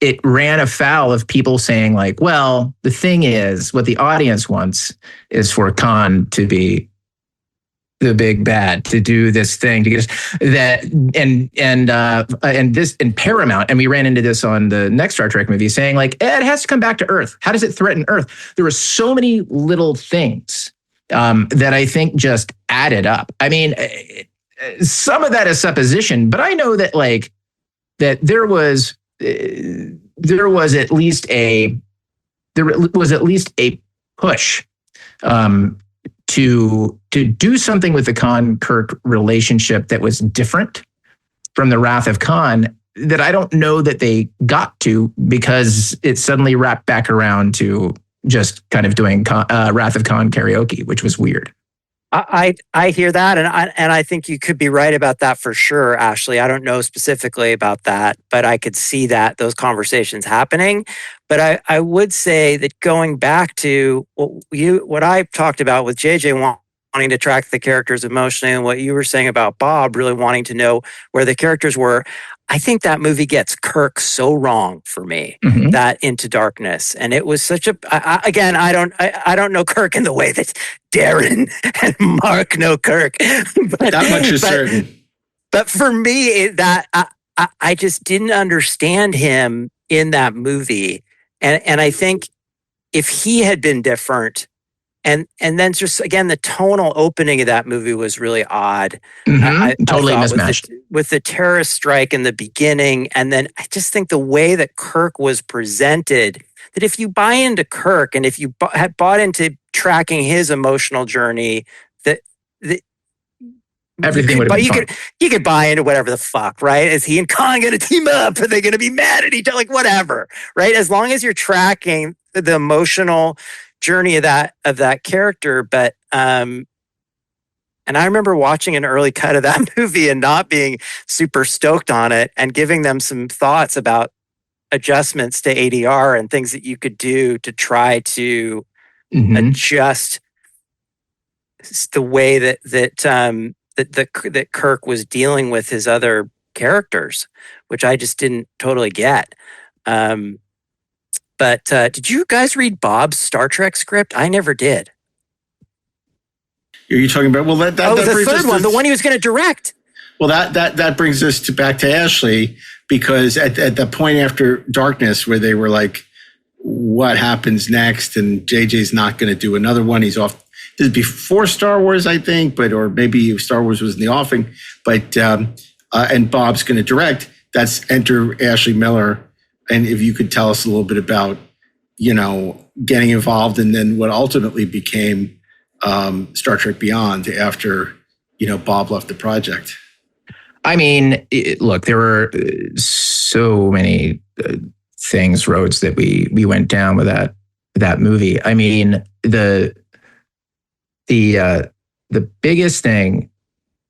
it ran afoul of people saying, like, well, the thing is, what the audience wants is for Khan to be the big bad, to do this thing, to get that, and this in Paramount, and we ran into this on the next Star Trek movie, saying, like, it has to come back to Earth. How does it threaten Earth? There were so many little things that I think just added up. Some of that is supposition, but I know that, like, that there was at least a push to do something with the Khan-Kirk relationship that was different from the Wrath of Khan that I don't know that they got to, because it suddenly wrapped back around to just kind of doing Wrath of Khan karaoke, which was weird. I hear that, and I think you could be right about that for sure, Ashley. I don't know specifically about that, but I could see that those conversations happening. But I would say that going back to what I talked about with JJ wanting to track the characters emotionally, and what you were saying about Bob really wanting to know where the characters were, I think that movie gets Kirk so wrong for me, that Into Darkness. And it was such a, again, I don't know Kirk in the way that Darren and Mark know Kirk. But, that much is certain. But for me, I just didn't understand him in that movie. And I think if he had been different, and then just, again, the tonal opening of that movie was really odd. Totally mismatched. With the terrorist strike in the beginning. And then I just think the way that Kirk was presented, that if you buy into Kirk and if you had bought into tracking his emotional journey, that everything would have been fine. You could buy into whatever the fuck, right? Is he and Khan going to team up? Are they going to be mad at each other? Like, whatever, right? As long as you're tracking the emotional journey of that character. But and I remember watching an early cut of that movie and not being super stoked on it, and giving them some thoughts about adjustments to ADR and things that you could do to try to adjust the way that Kirk was dealing with his other characters, which I just didn't totally get. But did you guys read Bob's Star Trek script? I never did. Are you talking about? Well, that the third one, the one he was going to direct. Well, that brings us back to Ashley, because at the point after Darkness, where they were like, "What happens next?" and JJ's not going to do another one. He's off. This is before Star Wars, I think, or maybe Star Wars was in the offing. But and Bob's going to direct. That's enter Ashley Miller. And if you could tell us a little bit about, getting involved, and then what ultimately became Star Trek Beyond after, Bob left the project. I mean, look, there were so many roads that we went down with that movie. I mean, the biggest thing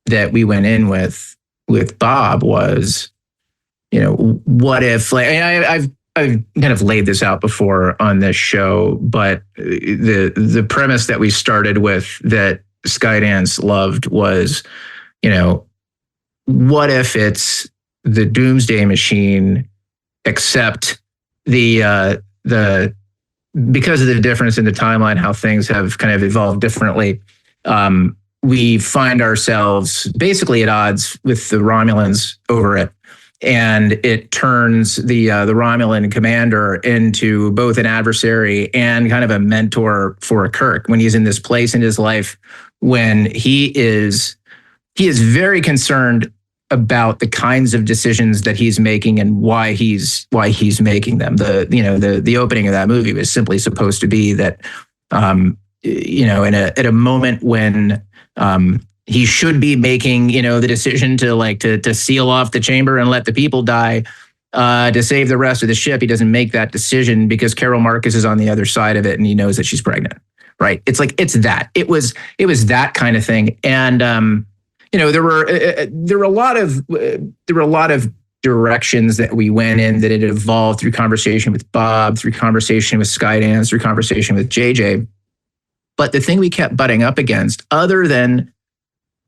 that we went in with Bob was, what if, like, I've kind of laid this out before on this show, but the premise that we started with that Skydance loved was, what if it's the Doomsday Machine, except because of the difference in the timeline, how things have kind of evolved differently, we find ourselves basically at odds with the Romulans over it. And it turns the Romulan commander into both an adversary and kind of a mentor for Kirk when he's in this place in his life when he is very concerned about the kinds of decisions that he's making and why he's making them. The opening of that movie was simply supposed to be that at a moment when he should be making, the decision to seal off the chamber and let the people die to save the rest of the ship. He doesn't make that decision because Carol Marcus is on the other side of it and he knows that she's pregnant. Right? It's that. It was that kind of thing. And there were a lot of directions that we went in that it evolved through conversation with Bob, through conversation with Skydance, through conversation with JJ. But the thing we kept butting up against, other than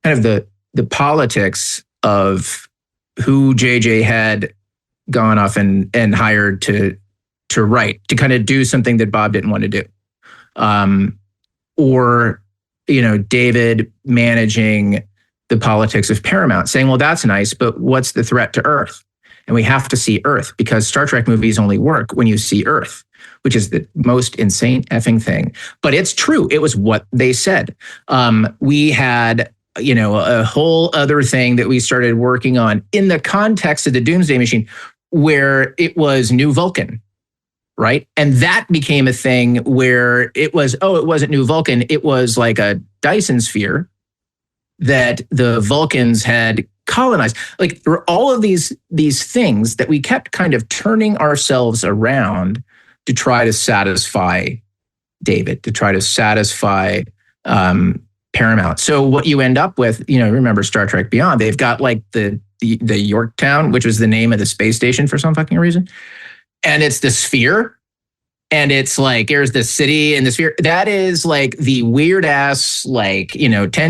kind of the politics of who JJ had gone off and hired to write, to kind of do something that Bob didn't want to do. Or David managing the politics of Paramount, saying, well, that's nice, but what's the threat to Earth? And we have to see Earth because Star Trek movies only work when you see Earth, which is the most insane effing thing. But it's true. It was what they said. We had a whole other thing that we started working on in the context of the Doomsday Machine, where it was New Vulcan, right? And that became a thing where it wasn't New Vulcan. It was like a Dyson sphere that the Vulcans had colonized. Like there were all of these things that we kept kind of turning ourselves around to try to satisfy David, to try to satisfy Paramount. So what you end up with, remember Star Trek Beyond, they've got like the Yorktown, which was the name of the space station for some fucking reason. And it's the sphere. And it's like, there's the city and the sphere. That is like the weird ass, 10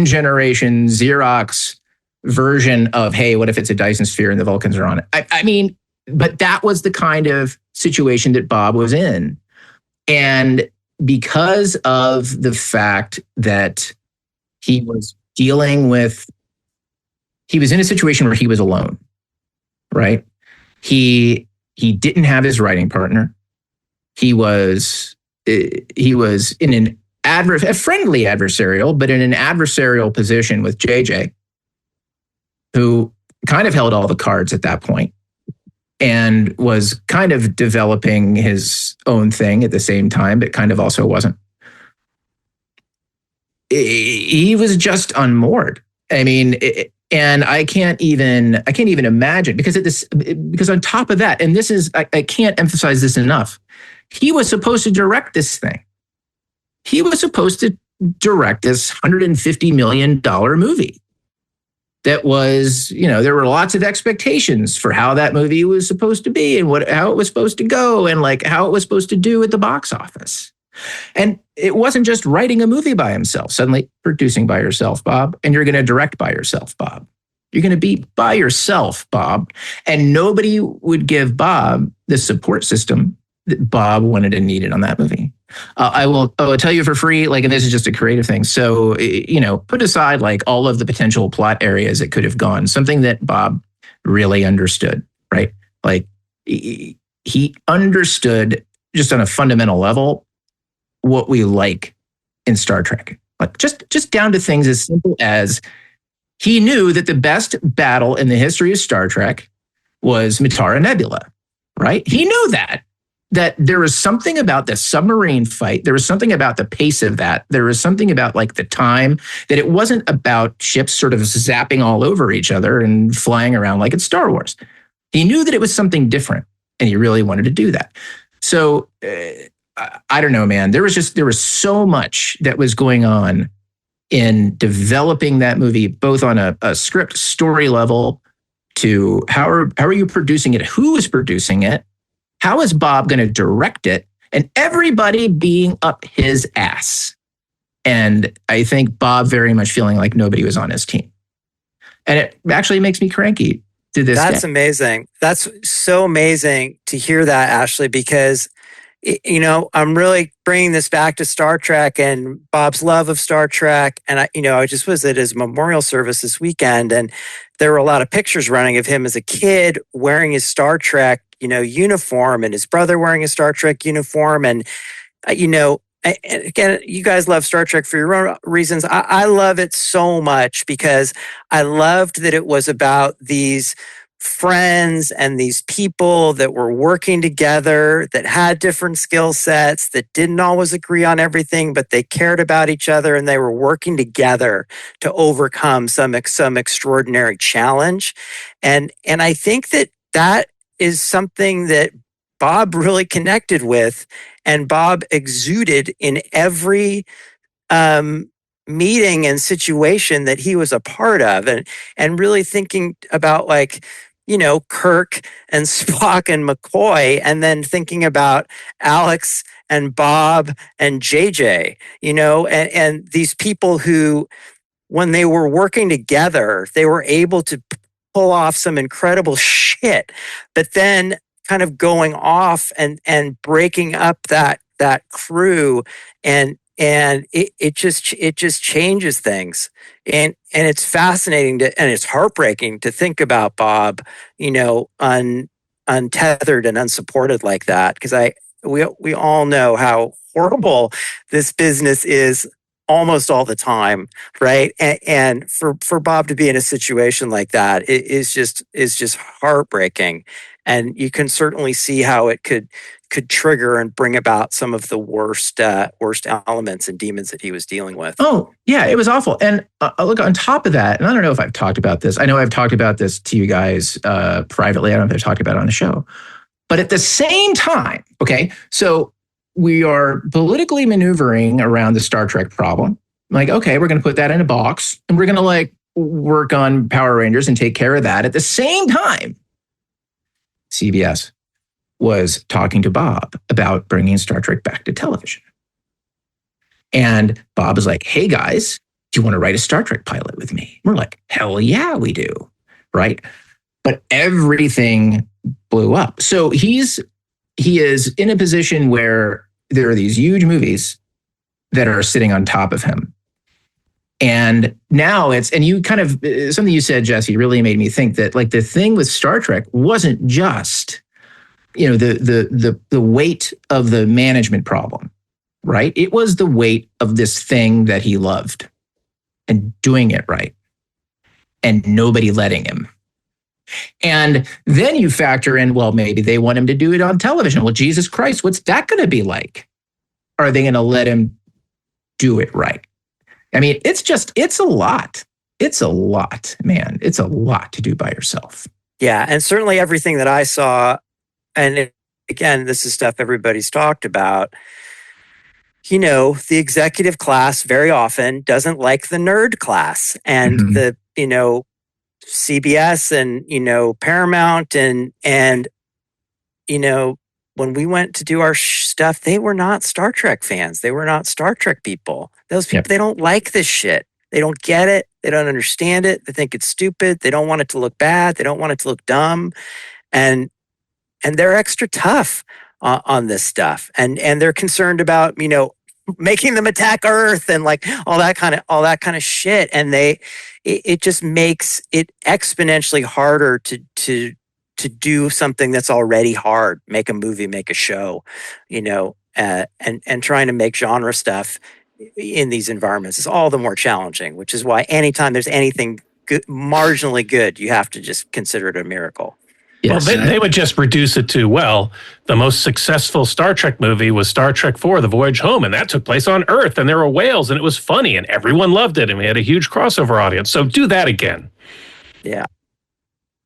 generation Xerox version of, hey, what if it's a Dyson sphere and the Vulcans are on it? I mean, but that was the kind of situation that Bob was in. And because of the fact that he was he was in a situation where he was alone, right? He didn't have his writing partner. He was in a friendly adversarial, but in an adversarial position with JJ, who kind of held all the cards at that point and was kind of developing his own thing at the same time, but kind of also wasn't. He was just unmoored. I mean, and I can't even imagine because on top of that, and this is, I can't emphasize this enough. He was supposed to direct this thing. He was supposed to direct this $150 million movie. That was, there were lots of expectations for how that movie was supposed to be and how it was supposed to go and like how it was supposed to do at the box office. And it wasn't just writing a movie by himself, suddenly producing by yourself, Bob, and you're going to direct by yourself, Bob. You're going to be by yourself, Bob. And nobody would give Bob the support system that Bob wanted and needed on that movie. I will tell you for free, and this is just a creative thing. So, put aside all of the potential plot areas it could have gone, something that Bob really understood, right? He understood just on a fundamental level what we like in Star Trek. Just down to things as simple as he knew that the best battle in the history of Star Trek was Mitara Nebula, right? He knew that there was something about the submarine fight. There was something about the pace of that. There was something about the time that it wasn't about ships sort of zapping all over each other and flying around like it's Star Wars. He knew that it was something different and he really wanted to do that. So I don't know, man, there was so much that was going on in developing that movie, both on a script story level to how are you producing it? Who is producing it? How is Bob going to direct it? And everybody being up his ass. And I think Bob very much feeling like nobody was on his team. And it actually makes me cranky to this day. That's amazing. That's so amazing to hear that, Ashley, because, I'm really bringing this back to Star Trek and Bob's love of Star Trek. And I just was at his memorial service this weekend, and there were a lot of pictures running of him as a kid wearing his Star Trek uniform, and his brother wearing a Star Trek uniform. And, again, you guys love Star Trek for your own reasons. I love it so much because I loved that it was about these friends and these people that were working together, that had different skill sets, that didn't always agree on everything, but they cared about each other and they were working together to overcome some extraordinary challenge. And I think that is something that Bob really connected with, and Bob exuded in every meeting and situation that he was a part of, and really thinking about Kirk and Spock and McCoy, and then thinking about Alex and Bob and JJ, and these people who, when they were working together, they were able to pull off some incredible shit, but then kind of going off and breaking up that crew, and it just changes things, and it's fascinating and it's heartbreaking to think about Bob, untethered and unsupported like that, because we all know how horrible this business is almost all the time, right? And for Bob to be in a situation like that is just heartbreaking. And you can certainly see how it could trigger and bring about some of the worst elements and demons that he was dealing with. Oh, yeah, it was awful. And look, on top of that, and I don't know if I've talked about this. I know I've talked about this to you guys privately. I don't know if I've talked about it on the show. But at the same time, okay, so we are politically maneuvering around the Star Trek problem. Like, okay, we're going to put that in a box and we're going to like work on Power Rangers and take care of that. At the same time, CBS was talking to Bob about bringing Star Trek back to television. And Bob was like, hey guys, do you want to write a Star Trek pilot with me? We're like, hell yeah, we do, right? But everything blew up. So he is in a position where there are these huge movies that are sitting on top of him. And now and you kind of, something you said, Jesse, really made me think that like the thing with Star Trek wasn't just, the weight of the management problem, right? It was the weight of this thing that he loved and doing it right and nobody letting him. And then you factor in, well, maybe they want him to do it on television. Well, Jesus Christ, what's that going to be like? Are they going to let him do it right? I mean, it's a lot. It's a lot, man. It's a lot to do by yourself. Yeah. And certainly everything that I saw, and again, this is stuff everybody's talked about, the executive class very often doesn't like the nerd class. And the, CBS and, Paramount and when we went to do our stuff, they were not Star Trek fans. They were not Star Trek people. Those people, They don't like this shit. They don't get it. They don't understand it. They think it's stupid. They don't want it to look bad. They don't want it to look dumb. And they're extra tough on this stuff. And they're concerned about, making them attack Earth and like all that kind of shit. And it just makes it exponentially harder to do something that's already hard, make a movie, make a show, and trying to make genre stuff in these environments is all the more challenging, which is why anytime there's anything good, marginally good, you have to just consider it a miracle. Yes. Well, they would just reduce it to, the most successful Star Trek movie was Star Trek IV, The Voyage Home, and that took place on Earth, and there were whales, and it was funny, and everyone loved it, and we had a huge crossover audience. So do that again. Yeah.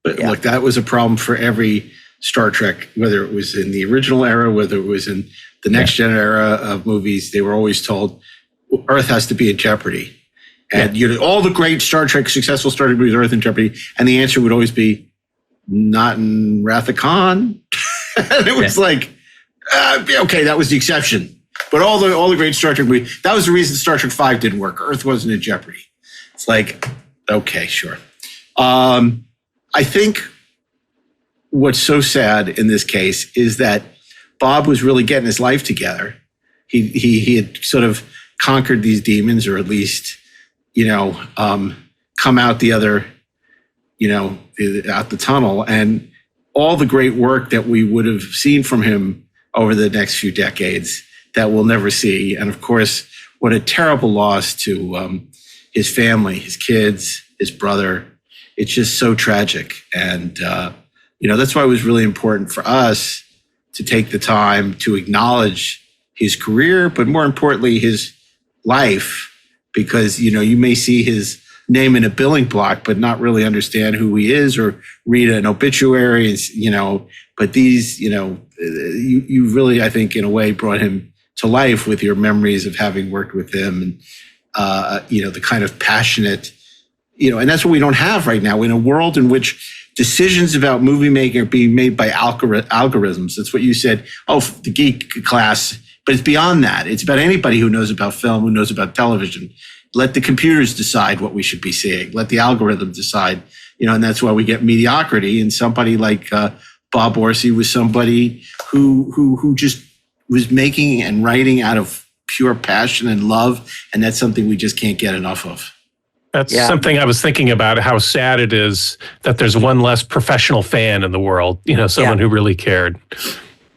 But look, that was a problem for every Star Trek, whether it was in the original era, whether it was in the next gen era of movies. They were always told Earth has to be in jeopardy. And all the great successful Star Trek movies, Earth in jeopardy. And the answer would always be, not in Wrath of Khan. And it was like, okay, that was the exception. But all the great Star Trek movies, that was the reason Star Trek V didn't work. Earth wasn't in jeopardy. It's like, okay, sure. I think what's so sad in this case is that Bob was really getting his life together. He had sort of conquered these demons, or at least, come out the other, out the tunnel, and all the great work that we would have seen from him over the next few decades that we'll never see. And of course, what a terrible loss to his family, his kids, his brother. It's just so tragic. And, that's why it was really important for us to take the time to acknowledge his career, but more importantly, his life, because, you may see his name in a billing block, but not really understand who he is, or read an obituary, but these, you really, I think, in a way brought him to life with your memories of having worked with him, and, the kind of passionate, and that's what we don't have right now in a world in which decisions about movie making are being made by algorithms. That's what you said. Oh, the geek class, but it's beyond that. It's about anybody who knows about film, who knows about television. Let the computers decide what we should be seeing. Let the algorithm decide, and that's why we get mediocrity. And somebody like Bob Orsi was somebody who just was making and writing out of pure passion and love. And that's something we just can't get enough of. That's something I was thinking about, how sad it is that there's one less professional fan in the world, someone who really cared.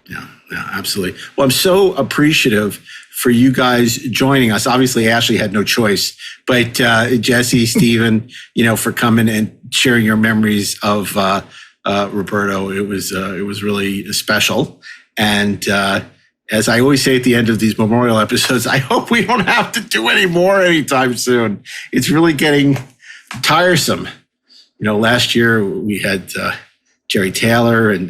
Yeah, absolutely. Well, I'm so appreciative for you guys joining us. Obviously, Ashley had no choice, but Jesse, Stephen, for coming and sharing your memories of Roberto. It was really special. And as I always say at the end of these memorial episodes, I hope we don't have to do any more anytime soon. It's really getting tiresome. Last year we had Jerry Taylor, and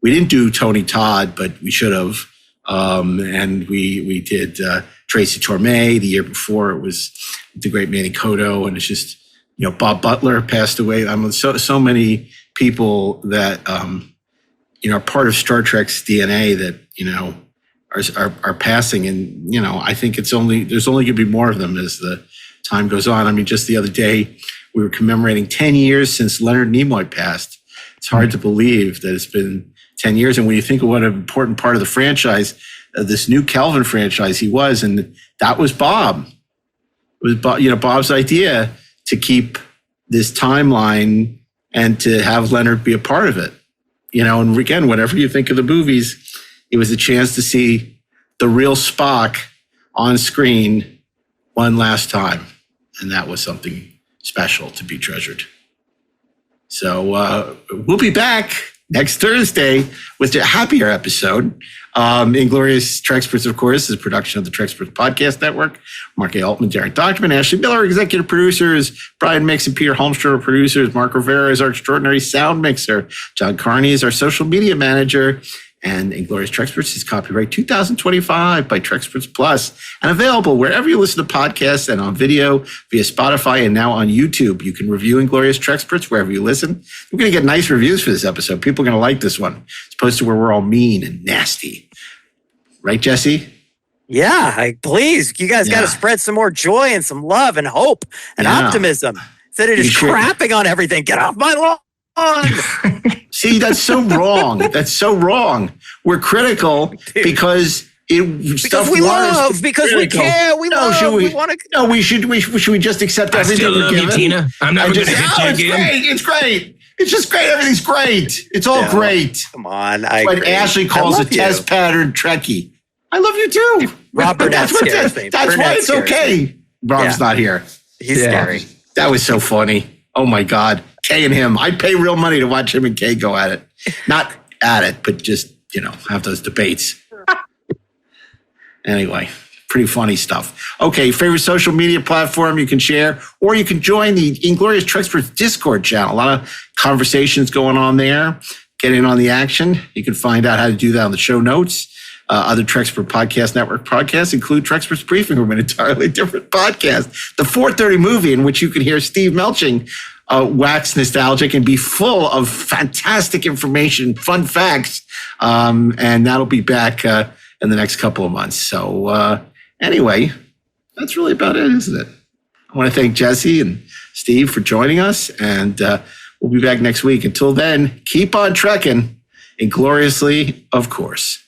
we didn't do Tony Todd, but we should have. And we did Tracy Torme. The year before it was the great Manny Cotto, and it's just Bob Butler passed away. So many people that are part of Star Trek's DNA that are passing, and I think there's only going to be more of them as the time goes on. I mean, just the other day we were commemorating 10 years since Leonard Nimoy passed. It's hard to believe that it's been 10 years. And when you think of what an important part of the franchise, this new Kelvin franchise he was, and that was Bob. It was Bob's idea to keep this timeline and to have Leonard be a part of it. And again, whatever you think of the movies, it was a chance to see the real Spock on screen one last time. And that was something special to be treasured. So we'll be back next Thursday with a happier episode. Inglorious Treksperts, of course, is a production of the Treksperts Podcast Network. Mark A. Altman, Darren Dochterman, Ashley Miller, executive producers, Brian Mix and Peter Holmstrom, producers. Mark Rivera is our extraordinary sound mixer. John Carney is our social media manager. And Inglorious Treksperts is copyright 2025 by Treksperts Plus, and available wherever you listen to podcasts and on video via Spotify and now on YouTube. You can review Inglorious Treksperts wherever you listen. We're going to get nice reviews for this episode. People are going to like this one, as opposed to where we're all mean and nasty. Right, Jesse? Yeah, please. You guys got to spread some more joy and some love and hope and optimism. Instead of just crapping on everything. Get off my lawn. See, that's so wrong. That's so wrong. We're critical because we love, because we care, we love, we want to. No, should we just accept everything we're given? Tina. I'm never going to hit you again. It's great. It's just great. Everything's great. It's all great. Come on. What Ashley calls a test pattern Trekkie. I love you too. Robert, that's why it's okay. Rob's not here. He's scary. That was so funny. Oh my God. Kay and him. I'd pay real money to watch him and Kay go at it. Not at it, but just, have those debates. Anyway, pretty funny stuff. Okay, favorite social media platform you can share, or you can join the Inglorious Treksperts Discord channel. A lot of conversations going on there. Get in on the action. You can find out how to do that on the show notes. Other Trekspert Podcast Network podcasts include Trekspert's Briefing Room, an entirely different podcast. The 4:30 movie, in which you can hear Steve Melching wax nostalgic and be full of fantastic information, fun facts. And that'll be back in the next couple of months. So anyway, that's really about it, isn't it? I want to thank Jesse and Steve for joining us, and we'll be back next week. Until then, keep on trekking, ingloriously, of course.